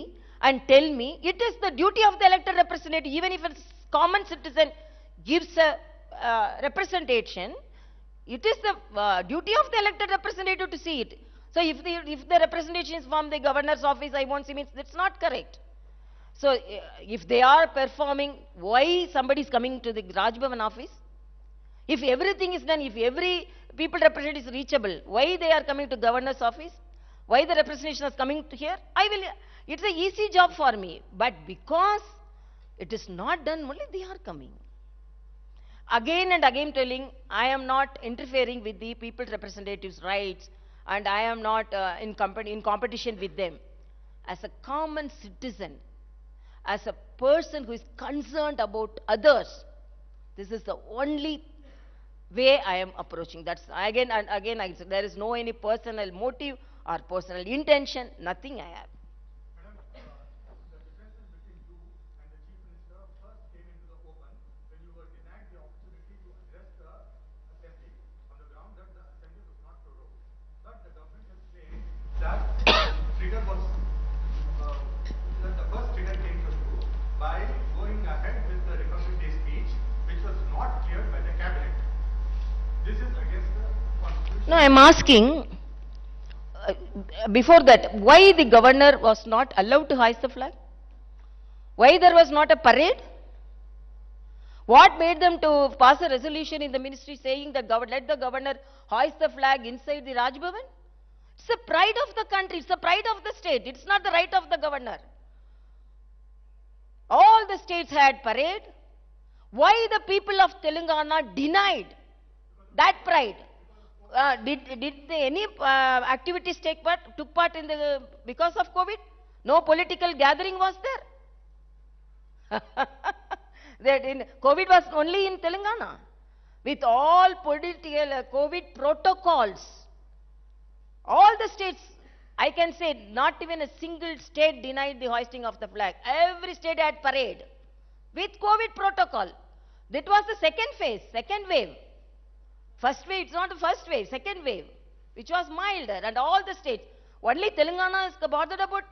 and tell me, it is the duty of the elected representative, even if a common citizen gives a representation, it is the duty of the elected representative to see it. So if the representation is from the governor's office, I won't see, means that's not correct. So if they are performing, why somebody is coming to the Raj Bhavan office? If everything is done, if every people representative is reachable, why they are coming to governor's office? Why the representation is coming to here? It's an easy job for me. But because it is not done, only they are coming. Again and again telling, I am not interfering with the people representatives' rights and I am not in competition with them. As a common citizen, as a person who is concerned about others, this is the only way I am approaching. That's again and again I say, there is no any personal motive or personal intention, nothing I have. No, I am asking, before that, why the governor was not allowed to hoist the flag? Why there was not a parade? What made them to pass a resolution in the ministry saying that let the governor hoist the flag inside the Raj Bhavan? It's the pride of the country, it's the pride of the state, it's not the right of the governor. All the states had parade. Why the people of Telangana denied that pride? Did any activities took part in because of COVID? No political gathering was there. COVID was only in Telangana. With all political COVID protocols, all the states, I can say not even a single state denied the hoisting of the flag. Every state had parade with COVID protocol. That was the second wave. First wave, it's not the first wave, second wave, which was milder, and all the states. Only Telangana is bothered about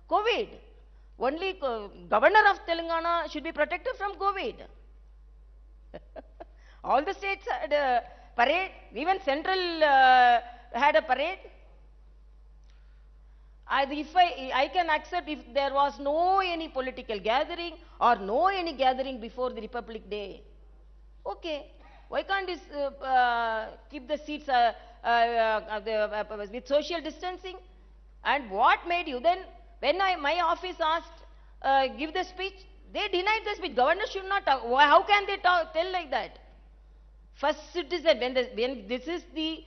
COVID. Only governor of Telangana should be protected from COVID. All the states had a parade, even central had a parade. I can accept if there was no any political gathering or no any gathering before the Republic Day. Okay, why can't this keep the seats with social distancing? And what made you then? When my office asked give the speech, they denied the speech. Governor should not talk. How can they tell like that? First citizen, when this is the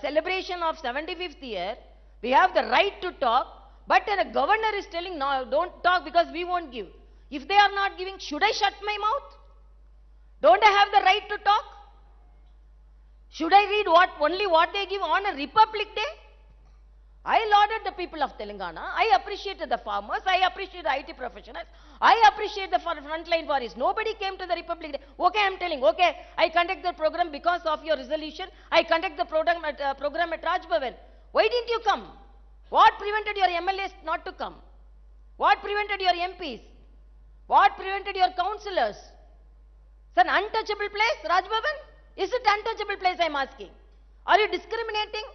celebration of 75th year, we have the right to talk, but then a governor is telling, no, don't talk because we won't give. If they are not giving, should I shut my mouth? Don't I have the right to talk? Should I read only what they give on a Republic Day? I lauded the people of Telangana. I appreciated the farmers. I appreciate the IT professionals. I appreciate the frontline warriors. Nobody came to the Republic Day. Okay, I'm telling. Okay, I conduct the program because of your resolution. I conduct the program at Raj Bhavan. Why didn't you come? What prevented your MLAs not to come? What prevented your MPs? What prevented your councillors? It's an untouchable place, Raj Bhavan? Is it untouchable place, I'm asking? Are you discriminating?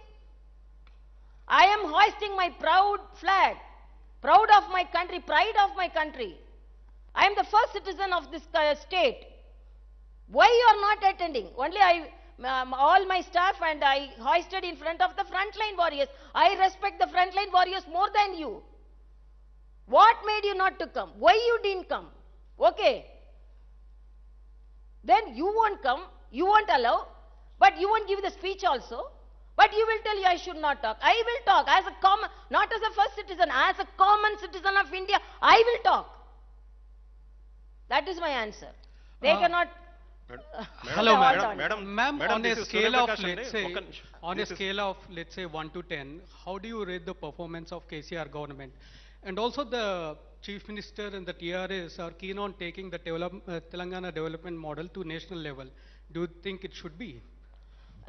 I am hoisting my proud flag, proud of my country, pride of my country. I am the first citizen of this state. Why you are not attending? Only all my staff and I hoisted in front of the frontline warriors. I respect the frontline warriors more than you. What made you not to come? Why you didn't come? Okay. Then you won't come, you won't allow, but you won't give the speech also. But you will tell you I should not talk. I will talk as a common, not as a first citizen, as a common citizen of India. I will talk. That is my answer. They cannot. Hello, Madam, on a scale of let's say 1 to 10, how do you rate the performance of KCR government? And also the Chief Minister and the TRS are keen on taking the Telangana development model to national level. Do you think it should be?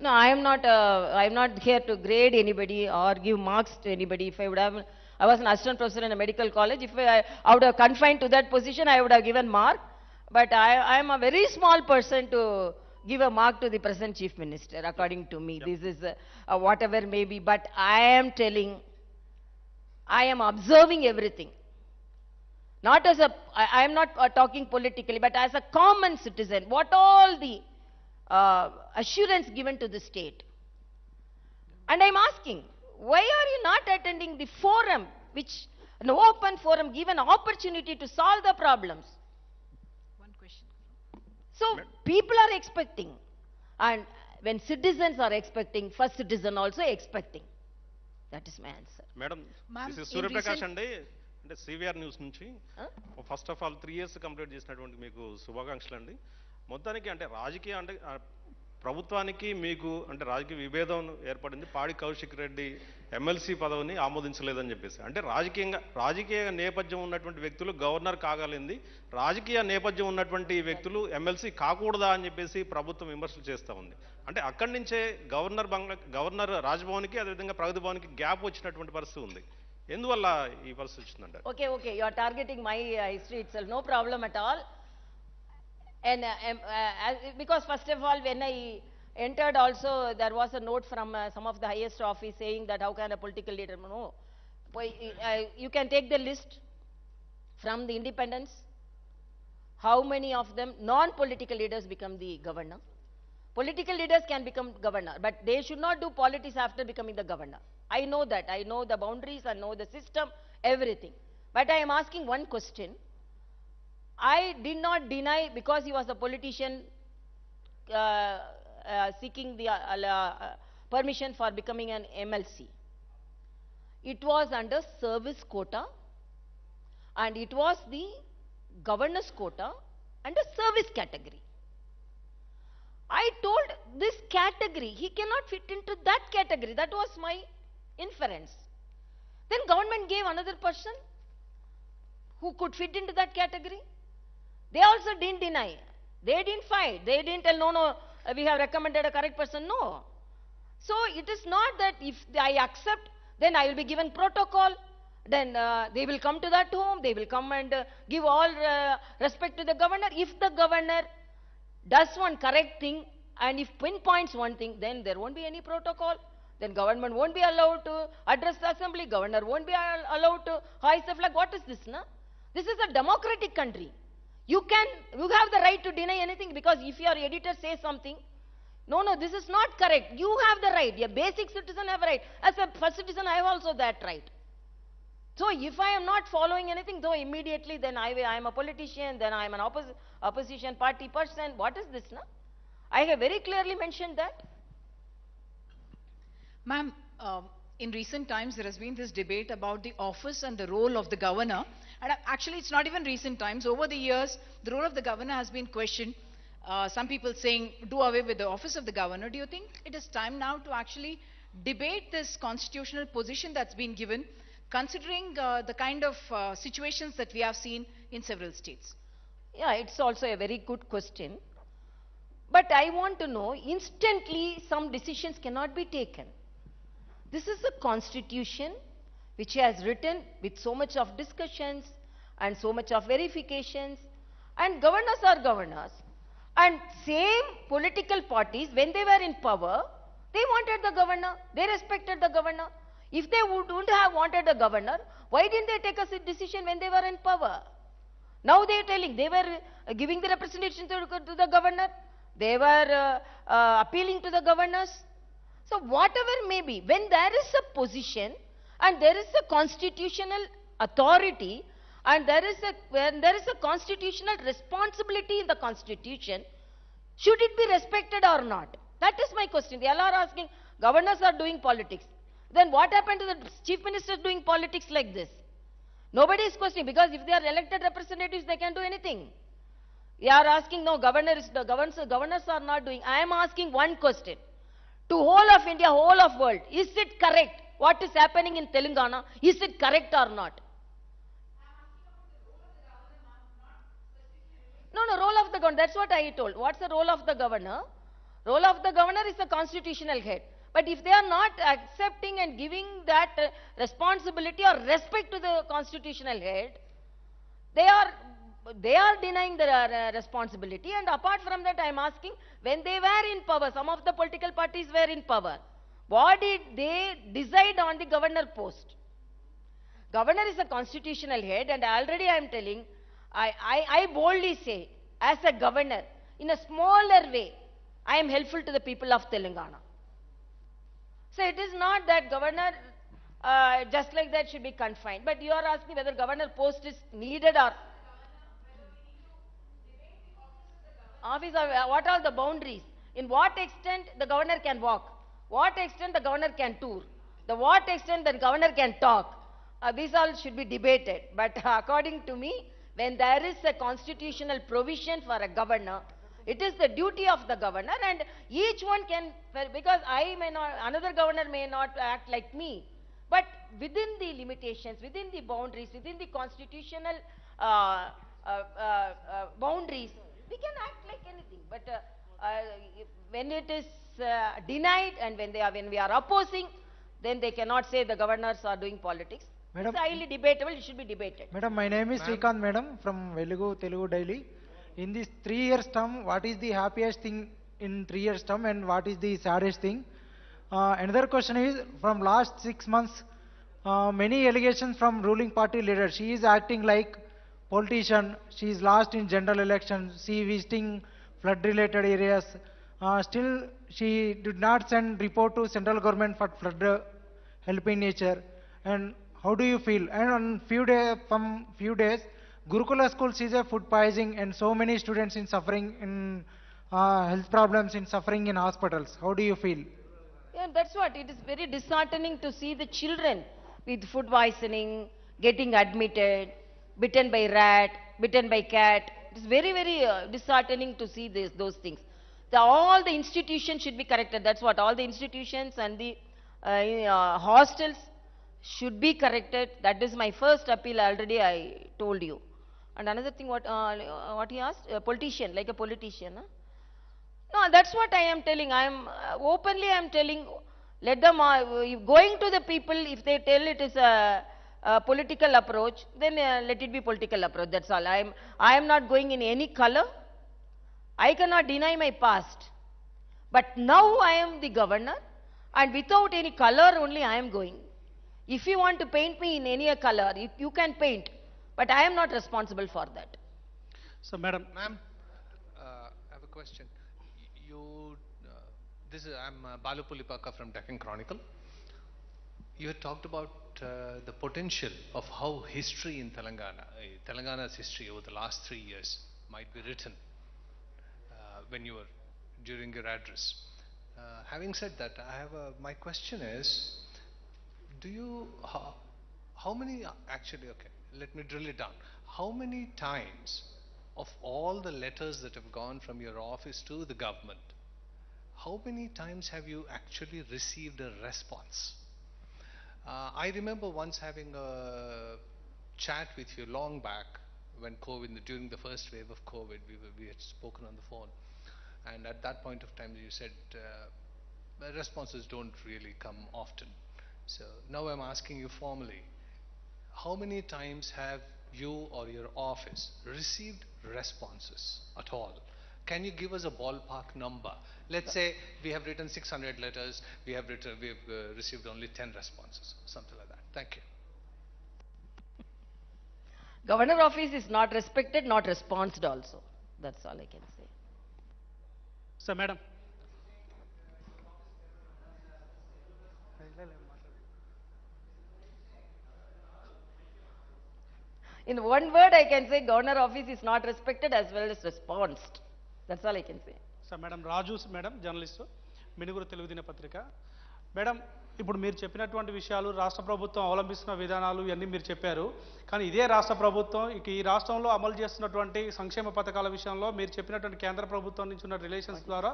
No, I am not here to grade anybody or give marks to anybody. If I would have, I was an assistant professor in a medical college. If I would have confined to that position, I would have given mark. But I am a very small person to give a mark to the present Chief Minister, according to me. This is whatever may be. But I am telling, I am observing everything. Not as I am not talking politically, but as a common citizen. What all the assurance given to the state. And I'm asking, why are you not attending the forum, which an open forum, give an opportunity to solve the problems? One question. So people are expecting, and when citizens are expecting, first citizen also expecting. That is my answer. Madam, this is Surya Prakash andi అంటే CVR news నుంచి first of all 3 years complete చేసినటువంటి మీకు శుభాకాంక్షలు అండి. మొత్తానికి అంటే రాజకీయ అంటే ప్రభుత్వానికి మీకు అంటే రాజకీయ విభేదం ఏర్పడింది. పాడి కౌశిక్ రెడ్డి ఎమ్మెల్సీ పదవిని ఆమోదించలేదని చెప్పేసి అంటే రాజకీయ నేపథ్యం ఉన్నటువంటి వ్యక్తులు గవర్నర్ కాగలింది, రాజకీయ నేపథ్యం ఉన్నటువంటి వ్యక్తులు ఎమ్మెల్సీ కాకూడదా అని చెప్పేసి ప్రభుత్వం విమర్శలు చేస్తూ ఉంది. అంటే అక్కడి నుంచే గవర్నర్ రాజ్భవన్కి అదేవిధంగా ప్రగతి భవన్కి గ్యాప్ వచ్చినటువంటి పరిస్థితి ఉంది. ఎందువల్ల ఈ పరిస్థితి వచ్చిందంటే? Okay, you are targeting my history itself. No problem at all. And because first of all, when I entered also, there was a note from some of the highest office saying that how can a political leader, no. You can take the list from the independence. How many of them, non-political leaders, become the governor? Political leaders can become governor, but they should not do politics after becoming the governor. I know that. I know the boundaries, I know the system, everything. But I am asking one question. I did not deny because he was a politician seeking the permission for becoming an MLC. It was under service quota and it was the governor's quota under service category. I told this category, he cannot fit into that category. That was my inference. Then government gave another person who could fit into that category. They also didn't deny. They didn't fight. They didn't tell, no, we have recommended a correct person. No. So it is not that if I accept, then I will be given protocol. Then they will come to that home. They will come and give all respect to the governor. If the governor does one correct thing, and if pinpoints one thing, then there won't be any protocol. Then government won't be allowed to address the assembly. Governor won't be allowed to hoist the flag. What is this, na? This is a democratic country. You have the right to deny anything, because if your editor says something, no, this is not correct. You have the right. A basic citizen have a right. As a first citizen, I have also that right. So if I am not following anything, though immediately, then I am a politician, then I am an opposition party person. What is this, na? I have very clearly mentioned that. Ma'am, in recent times there has been this debate about the office and the role of the governor. And actually it's not even recent times. Over the years, the role of the governor has been questioned. Some people saying, do away with the office of the governor. Do you think it is time now to actually debate this constitutional position that's been given, considering the kind of situations that we have seen in several states? Yeah, it's also a very good question. But I want to know, instantly some decisions cannot be taken. This is a constitution which has written with so much of discussions and so much of verifications, and governors are governors. And same political parties, when they were in power, they wanted the governor, they respected the governor. If they wouldn't have wanted the governor, why didn't they take a decision when they were in power? Now they are telling, they were giving the representation to the governor, they were appealing to the governors. So whatever may be, when there is a position and there is a constitutional authority, and when there is a constitutional responsibility in the constitution, should it be respected or not? That is my question. They all are asking, governors are doing politics. Then what happened to the chief ministers doing politics like this? Nobody is questioning, because if they are elected representatives, they can do anything. We are asking, no, governors are not doing. I am asking one question. To whole of India, whole of world, is it correct? What is happening in Telangana, is it correct or not? No, role of the governor, that's what I told. What's the role of the governor? Role of the governor is the constitutional head. But if they are not accepting and giving that responsibility or respect to the constitutional head, they are denying the responsibility. And apart from that, I am asking, when they were in power, some of the political parties were in power, what did they decide on the governor post? Governor is a constitutional head, and already I am telling, I boldly say, as a governor, in a smaller way, I am helpful to the people of Telangana. So it is not that governor just like that should be confined. But you are asking whether governor post is needed or office, or what are the boundaries? In what extent the governor can walk? What extent the governor can tour? The what extent the governor can talk? These all should be debated. But according to me, when there is a constitutional provision for a governor, it is the duty of the governor, and each one can, because I may not, another governor may not act like me, but within the limitations, within the boundaries, within the constitutional boundaries, we can act like anything. But when it is denied and when we are opposing, then they cannot say the governors are doing politics. Madam, it's highly debatable. It should be debated. Madam, my name is Srikanth, Madam, from Telugu Daily. In this 3 years term, what is the happiest thing in 3 years term, and what is the saddest thing? Another question is, from last 6 months, many allegations from ruling party leaders. She is acting like politician. She is lost in general elections. She visiting flood-related areas. Still, she did not send report to central government for flood helping nature. And how do you feel? And on from few days, Gurukula school sees a food poisoning, and so many students in suffering in health problems, in suffering in hospitals. How do you feel? Yeah, that's what. It is very disheartening to see the children with food poisoning, getting admitted, bitten by rat, bitten by cat. It is very, very disheartening to see those things. All the institutions should be corrected. That's what. All the institutions and the hostels should be corrected. That is my first appeal. Already I told you. And another thing, what he asked, a politician, like a politician. Huh? No, that's what I am telling. I am openly I am telling. Let them going to the people. If they tell it is a political approach, then let it be political approach. That's all. I am not going in any color. I cannot deny my past. But now I am the governor, and without any color only I am going. If you want to paint me in any color, you can paint, but I am not responsible for that. So, Madam, I have a question. You, I'm Balu Pulipaka from Deccan Chronicle. You had talked about the potential of how history in Telangana, Telangana's history over the last 3 years might be written when you were during your address. Having said that, my question is, how many, actually, okay, let me drill it down. How many times of all the letters that have gone from your office to the government, how many times have you actually received a response? I remember once having a chat with you long back when during the first wave of COVID, we had spoken on the phone. And at that point of time, you said responses don't really come often. So now I'm asking you formally, how many times have you or your office received responses at all? Can you give us a ballpark number? Let's say we have written 600 letters, we have received only 10 responses, something like that. Thank you. Governor office is not respected, not responded also. That's all I can say. So, Madam. In one word, I can say governor office is not respected as well as responded. That's all I can say. So, Madam Raju, Madam, journalist, Minuguru Telugu Dinapatrika. Madam, ఇప్పుడు మీరు చెప్పినటువంటి విషయాలు రాష్ట్ర ప్రభుత్వం అవలంబిస్తున్న విధానాలు ఇవన్నీ మీరు చెప్పారు. కానీ ఇదే రాష్ట్ర ప్రభుత్వం ఈ రాష్ట్రంలో అమలు చేస్తున్నటువంటి సంక్షేమ పథకాల విషయంలో మీరు చెప్పినటువంటి కేంద్ర ప్రభుత్వం నుంచి ఉన్న రిలేషన్స్ ద్వారా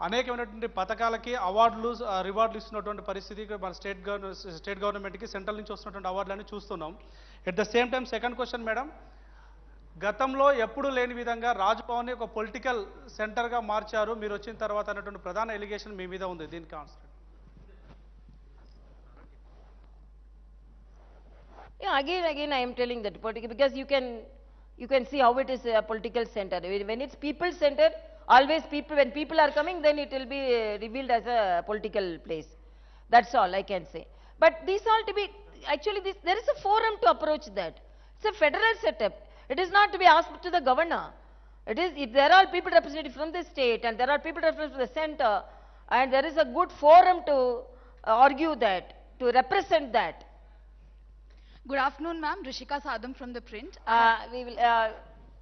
అనేకమైనటువంటి పథకాలకి అవార్డులు రివార్డులు ఇస్తున్నటువంటి పరిస్థితి మన స్టేట్ గవర్నమెంట్కి సెంట్రల్ నుంచి వస్తున్నటువంటి అవార్డులన్నీ చూస్తున్నాం. At the same time second question madam, గతంలో ఎప్పుడు లేని విధంగా రాజ్భవన్ని ఒక పొలిటికల్ సెంటర్గా మార్చారు మీరు వచ్చిన తర్వాత అన్నటువంటి ప్రధాన ఎలిగేషన్ మీ మీద ఉంది. దీనికి answer. Yeah, again I am telling that because you can see how it is a political center. When it's people centered, always when people are coming, then it will be revealed as a political place. That's all I can say. But these all to be, actually there is a forum to approach that. It's a federal setup. It is not to be asked to the governor. There are people represented from the state and there are people represented from the center, and there is a good forum to argue that, to represent that. Good afternoon, ma'am. Rishika Sadam from the print. We will.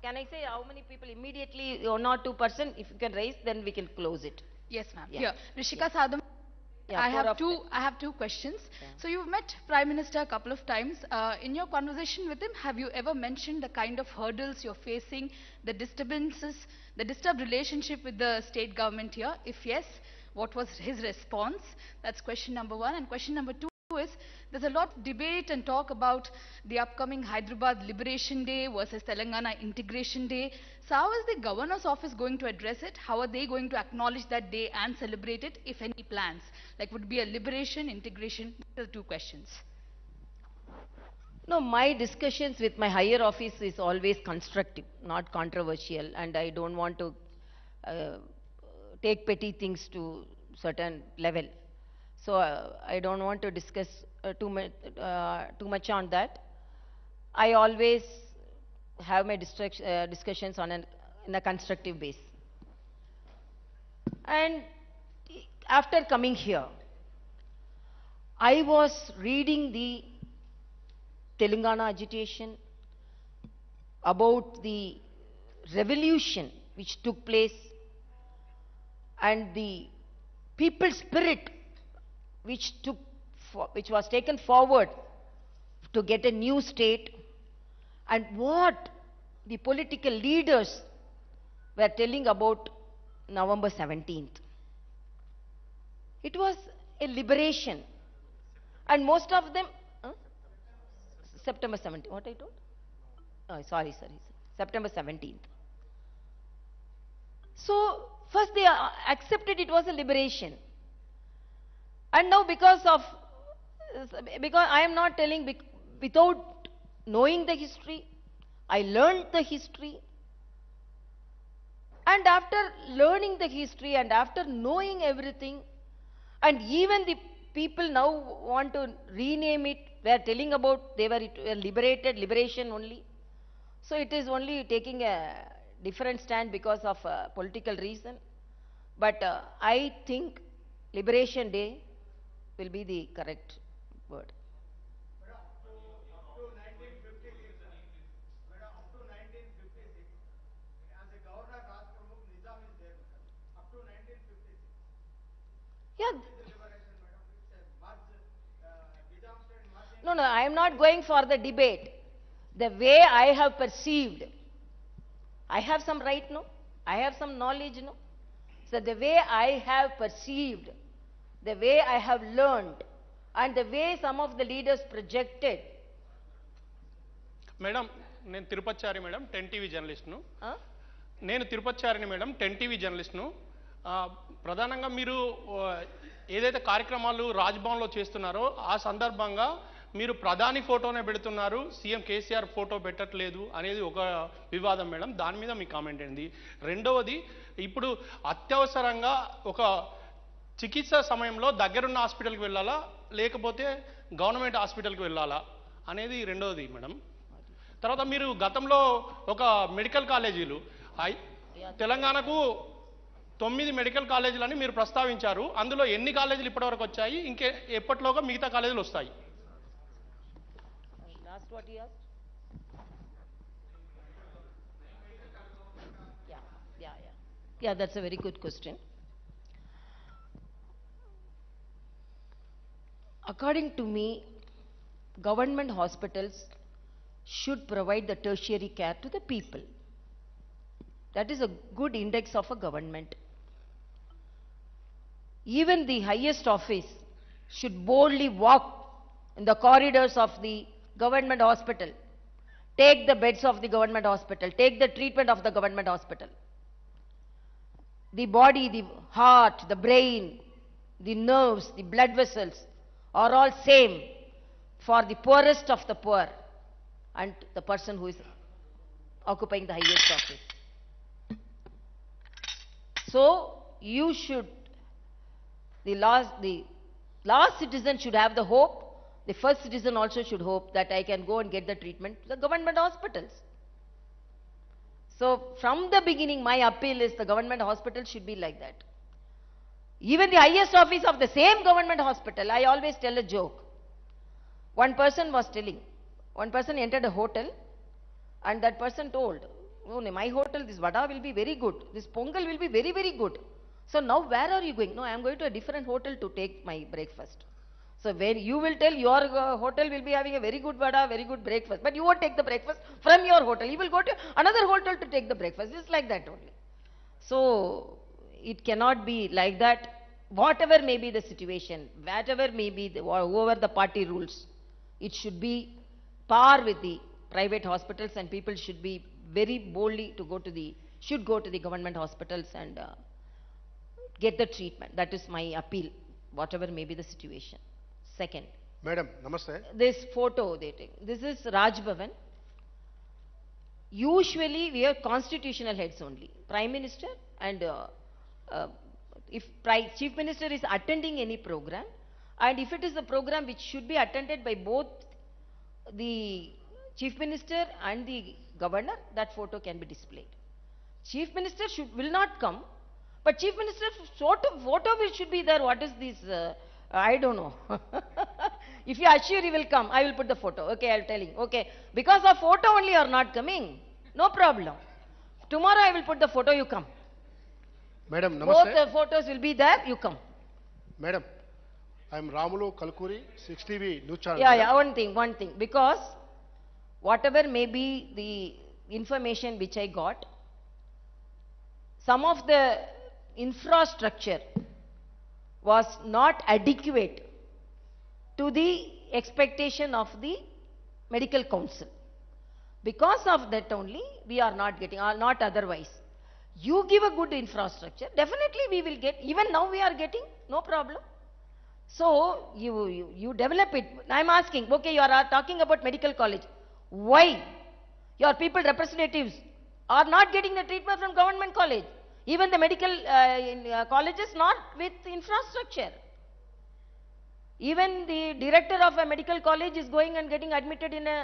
Can I say how many people immediately, 1 or 2%? If you can raise, then we can close it. Yes, ma'am. Yeah. Here, Rishika Sadam. Yeah, I have two questions. Yeah. So you've met Prime Minister a couple of times. In your conversation with him, have you ever mentioned the kind of hurdles you're facing, the disturbances, the disturbed relationship with the state government here? If yes, what was his response? That's question number one. And question number two is, there's a lot of debate and talk about the upcoming Hyderabad Liberation Day versus Telangana Integration Day. So how is the governor's office going to address it? How are they going to acknowledge that day and celebrate it, if any plans? Like, would it be a liberation, integration? These are two questions. No, my discussions with my higher office is always constructive, not controversial, and I don't want to take petty things to certain level. So I don't want to discuss too much on that. I always have my discussions in a constructive base. And after coming here, I was reading the Telangana agitation about the revolution which took place and the people's spirit which was taken forward to get a new state, and what the political leaders were telling about November 17th. It was a liberation, and most of them, September 17th, what I told? Oh, sorry, September 17th. So, first they accepted it was a liberation. And now because I am not telling without knowing the history, I learned the history. And after learning the history and after knowing everything, and even the people now want to rename it, they are telling about they were liberated, liberation only. So it is only taking a different stand because of a political reason. But I think Liberation Day will be the correct word. Yeah. No, no, I am not going for the debate. The way I have perceived, I have some right, no? I have some knowledge, no? So the way I have perceived, the way I have learned, and the way some of the leaders projected. Madam నేను తిరుపతిచారి madam 10 TV జర్నలిస్ట్ను. నేను తిరుపతిచారిని madam 10 TV జర్నలిస్ట్ను. ప్రధానంగా మీరు ఏదైతే కార్యక్రమాలు రాజ్భవన్లో చేస్తున్నారో ఆ సందర్భంగా మీరు ప్రధాని ఫోటోనే పెడుతున్నారు, సీఎం కేసీఆర్ ఫోటో పెట్టట్లేదు అనేది ఒక వివాదం మేడం. దాని మీద మీ కామెంట్ ఏంది? రెండవది, ఇప్పుడు అత్యవసరంగా ఒక చికిత్స సమయంలో దగ్గరున్న హాస్పిటల్కి వెళ్ళాలా లేకపోతే గవర్నమెంట్ హాస్పిటల్కి వెళ్ళాలా అనేది రెండవది మేడం. తర్వాత మీరు గతంలో ఒక మెడికల్ కాలేజీలు తెలంగాణకు 9 మెడికల్ కాలేజీలని మీరు ప్రస్తావించారు. అందులో ఎన్ని కాలేజీలు ఇప్పటివరకు వచ్చాయి, ఇంకే ఎప్పటిలోగా మిగతా కాలేజీలు వస్తాయి? What he asked? Yeah, that's a very good question. According to me, government hospitals should provide the tertiary care to the people. That is a good index of a government. Even the highest office should boldly walk in the corridors of the government hospital, take the beds of the government hospital, take the treatment of the government hospital. The body, the heart, the brain, the nerves, the blood vessels are all same for the poorest of the poor and the person who is occupying the highest office. So you should, the last citizen should have the hope. The first citizen also should hope that I can go and get the treatment to the government hospitals. So from the beginning, my appeal is the government hospital should be like that. Even the highest office of the same government hospital, I always tell a joke. One person was telling, one person entered a hotel and that person told, oh, my hotel, this vada will be very good. This pongal will be very, very good. So now where are you going? No, I am going to a different hotel to take my breakfast. So when you will tell your hotel will be having a very good vada, very good breakfast, but you won't take the breakfast from your hotel. You will go to another hotel to take the breakfast. It's like that only. So it cannot be like that. Whatever may be the situation, whatever may be, whoever the party rules, it should be par with the private hospitals, and people should be very boldly to go to the, should go to the government hospitals and get the treatment. That is my appeal, whatever may be the situation. Second. Madam, namaste. This photo they take. This is Raj Bhavan. Usually we have constitutional heads only. Prime Minister and if Chief Minister is attending any program, and if it is a program which should be attended by both the Chief Minister and the Governor, that photo can be displayed. Chief Minister will not come, but Chief Minister sort of photo which should be there. What is this? I don't know. If you assure he will come, I will put the photo. Okay, I am telling. Okay, because of photo only you are not coming. No problem. Tomorrow I will put the photo, you come. Madam, namaste. Both the photos will be there, you come. Madam, I am Ramulu Kalkuri, 6 TV News Channel. Yeah, one thing. Because whatever may be the information which I got, some of the infrastructure was not adequate to the expectation of the medical council. Because of that only we are not getting, or not otherwise. You give a good infrastructure, definitely we will get. Even now we are getting, no problem. So you develop it. I am asking, okay, you are talking about medical college. Why your people representatives are not getting the treatment from government college. Even the medical colleges not with infrastructure. Even the director of a medical college is going and getting admitted in a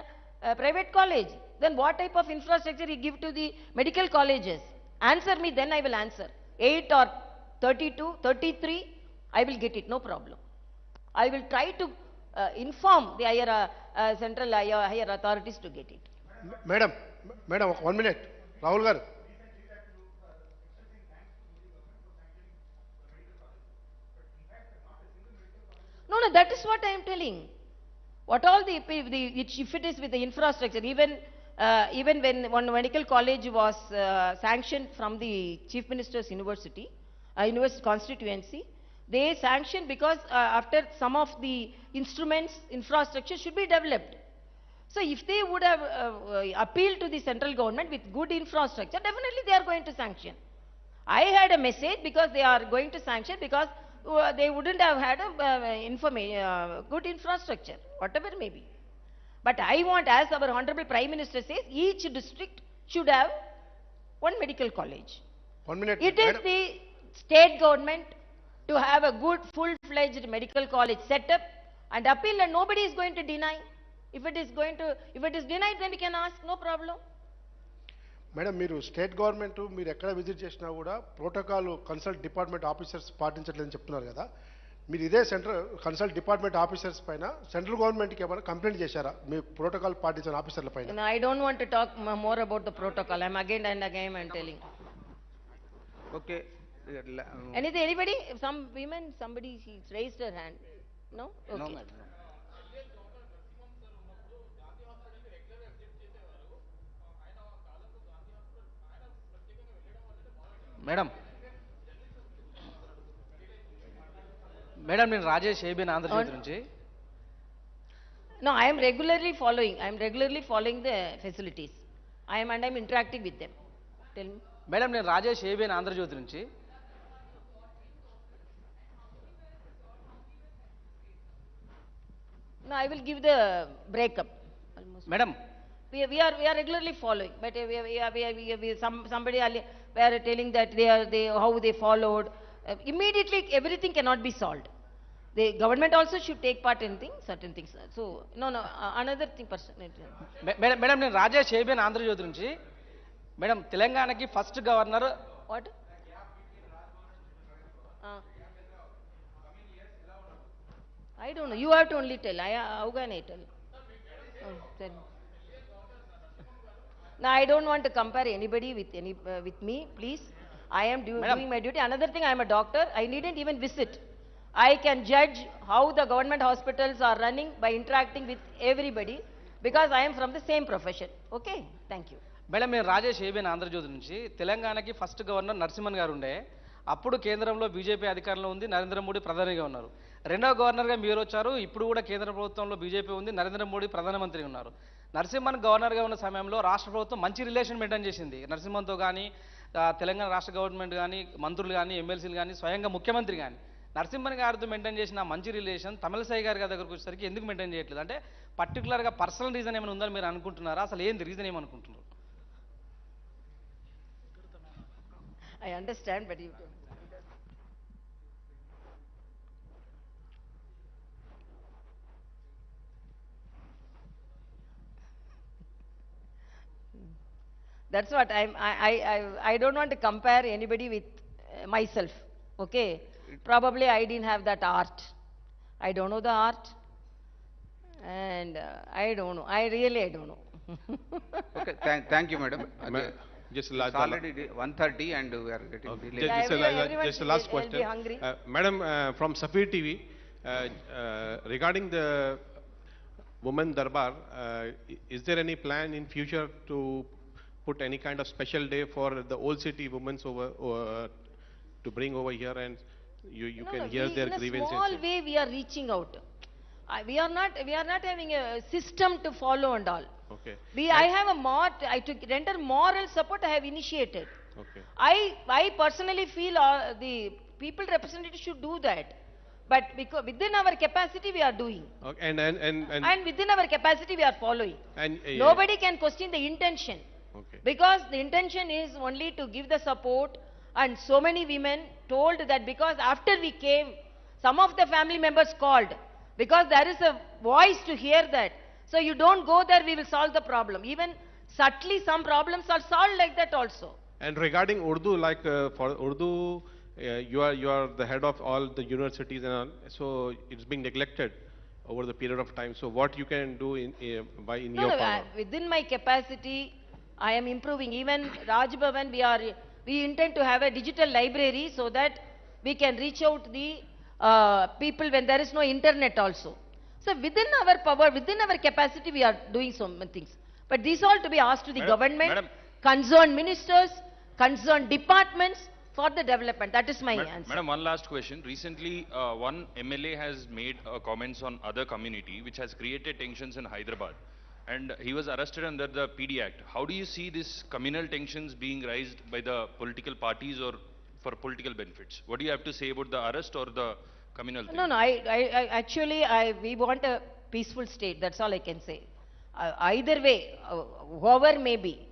private college. Then what type of infrastructure he give to the medical colleges? Answer me, then I will answer. 8 or 32, 33, I will get it, no problem. I will try to inform the higher central higher authorities to get it. Madam, 1 minute. Rahul garu. No, that is what I am telling. What all if it is with the infrastructure, even when one medical college was sanctioned from the Chief Minister's University constituency, they sanctioned because after some of the instruments, infrastructure should be developed. So if they would have appealed to the central government with good infrastructure, definitely they are going to sanction. I had a message because they are going to sanction because they wouldn't have had a good infrastructure, whatever may be. But I want, as our Honorable Prime Minister says, each district should have one medical college. 1 minute. It is the state government to have a good full-fledged medical college set up and appeal, and nobody is going to deny. If it is denied, then we can ask, no problem. Madam మీరు state government మీరు ఎక్కడ visit చేసినా కూడా protocol consult department officers పాటించట్లేదని చెప్తున్నారు కదా, మీరు ఇదే central consult department officers పైన సెంట్రల్ గవర్నమెంట్కి ఏమైనా కంప్లైంట్ చేశారా మీ ప్రోటోకాల్ పాటించిన ఆఫీసర్ల పైన? I don't want to talk more about the protocol. I'm again and again I'm telling. Okay. Anybody? Some women, somebody raised her hand. No? Okay. No, madam. Madam నేను Rajesh ABN Andhra Jyothi నుంచి. No, I am regularly following the facilities. I'm interacting with them. Tell me. Madam నేను Rajesh ABN Andhra Jyothi నుంచి. No, I will give the breakup. Madam We are regularly following, but somebody were telling that how they followed. Immediately everything cannot be solved. The government also should take part in certain things. So no, another thing person. Madam నేను Rajesh ABN Andhra Jyothi నుంచి. Madam తెలంగాణకి first governor. What? I don't know. You have to only tell. How can I tell? Tell me. No, I don't want to compare anybody with me, please. I am doing my duty. Another thing, I am a doctor. I needn't even visit. I can judge how the government hospitals are running by interacting with everybody because I am from the same profession. Okay? Thank you. Madam నేను Rajesh ABN Andhra Jyothi నుంచి. తెలంగాణకి first governor Narasimhan గారు ఉండే. అప్పుడు కేంద్రంలో BJP అధికారంలో ఉంది, నరేంద్ర మోడీ ప్రధానిగా ఉన్నారు. రెండవ గవర్నర్గా మీరు వచ్చారు. ఇప్పుడు కూడా కేంద్ర ప్రభుత్వంలో బీజేపీ ఉంది, నరేంద్ర మోడీ ప్రధానమంత్రిగా ఉన్నారు. నరసింహన్ గవర్నర్గా ఉన్న సమయంలో రాష్ట్ర ప్రభుత్వం మంచి రిలేషన్ మెయింటైన్ చేసింది. నరసింహన్తో కానీ తెలంగాణ రాష్ట్ర గవర్నమెంట్ కానీ మంత్రులు కానీ ఎమ్మెల్సీలు కానీ స్వయంగా ముఖ్యమంత్రి కానీ నరసింహన్ గారితో మెయింటైన్ చేసిన మంచి రిలేషన్ తమిళసై గారి దగ్గరకు వచ్చేసరికి ఎందుకు మెయింటైన్ చేయట్లేదు? అంటే పర్టికులర్గా పర్సనల్ రీజన్ ఏమైనా ఉందని మీరు అనుకుంటున్నారా? అసలు ఏంది రీజన్ ఏమనుకుంటున్నారు? I understand, but you that's what I don't want to compare anybody with myself. Okay? Probably I didn't have that art. I don't know the art. And I don't know. I don't know. Okay, thank you, madam. Just it's already 1:30 and we are getting delayed. Just the last question. Madam, from Safir TV, regarding the Women Darbar, is there any plan in future to put any kind of special day for the old city women to bring over here and you can hear their grievances? In a small way we are reaching out. We are not having a system to follow and all. Okay. I have to render moral support. I have initiated. Okay. I personally feel the people representatives should do that. But because within our capacity we are doing. Okay. And within our capacity we are following. And nobody can question the intention. Okay. Because the intention is only to give the support, and so many women told that because after we came, some of the family members called, because there is a voice to hear that. So you don't go there, we will solve the problem. Even subtly some problems are solved like that also. And regarding Urdu, like for Urdu, you are the head of all the universities and all, so it's being neglected over the period of time. So what you can do in No, your no, power? within my capacity, I am improving. Even Raj Bhavan, we intend to have a digital library so that we can reach out the people when there is no internet also. So within our power, within our capacity, we are doing so many things. But these all to be asked to the government, concerned ministers, concerned departments for the development. That is my answer. Madam, one last question. Recently, one MLA has made comments on other community, which has created tensions in Hyderabad. And he was arrested under the PD Act. How do you see these communal tensions being raised by the political parties or for political benefits? What do you have to say about the arrest or the communal thing? No, no, we want a peaceful state. That's all I can say. Either way, whoever may be.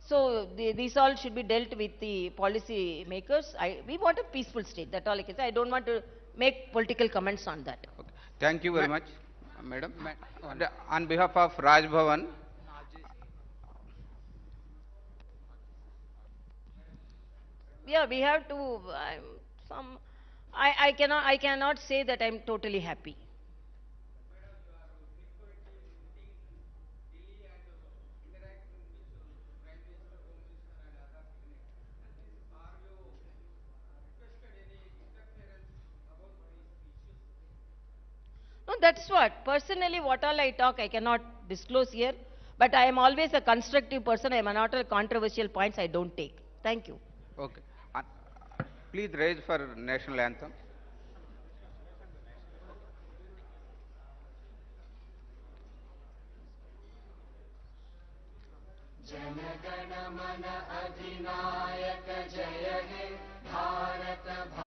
So these all should be dealt with the policy makers. We want a peaceful state. That's all I can say. I don't want to make political comments on that. Thank you very much, madam. On behalf of Raj Bhavan, Yeah, we have to. I cannot say that I'm totally happy. No, that's what. Personally, what all I talk, I cannot disclose here. But I am always a constructive person. I am not all controversial points I don't take. Thank you. okay. Please raise for national anthem. जनगण मन अधिनायक जय हे Bharat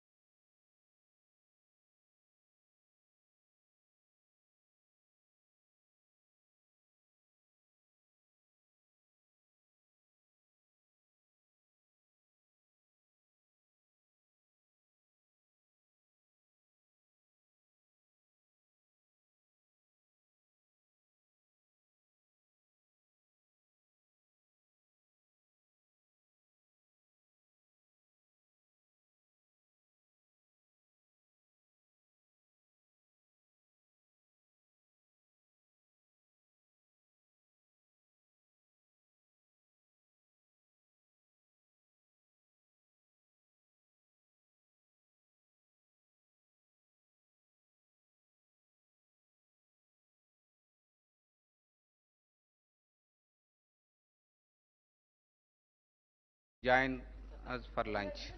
Join us for lunch.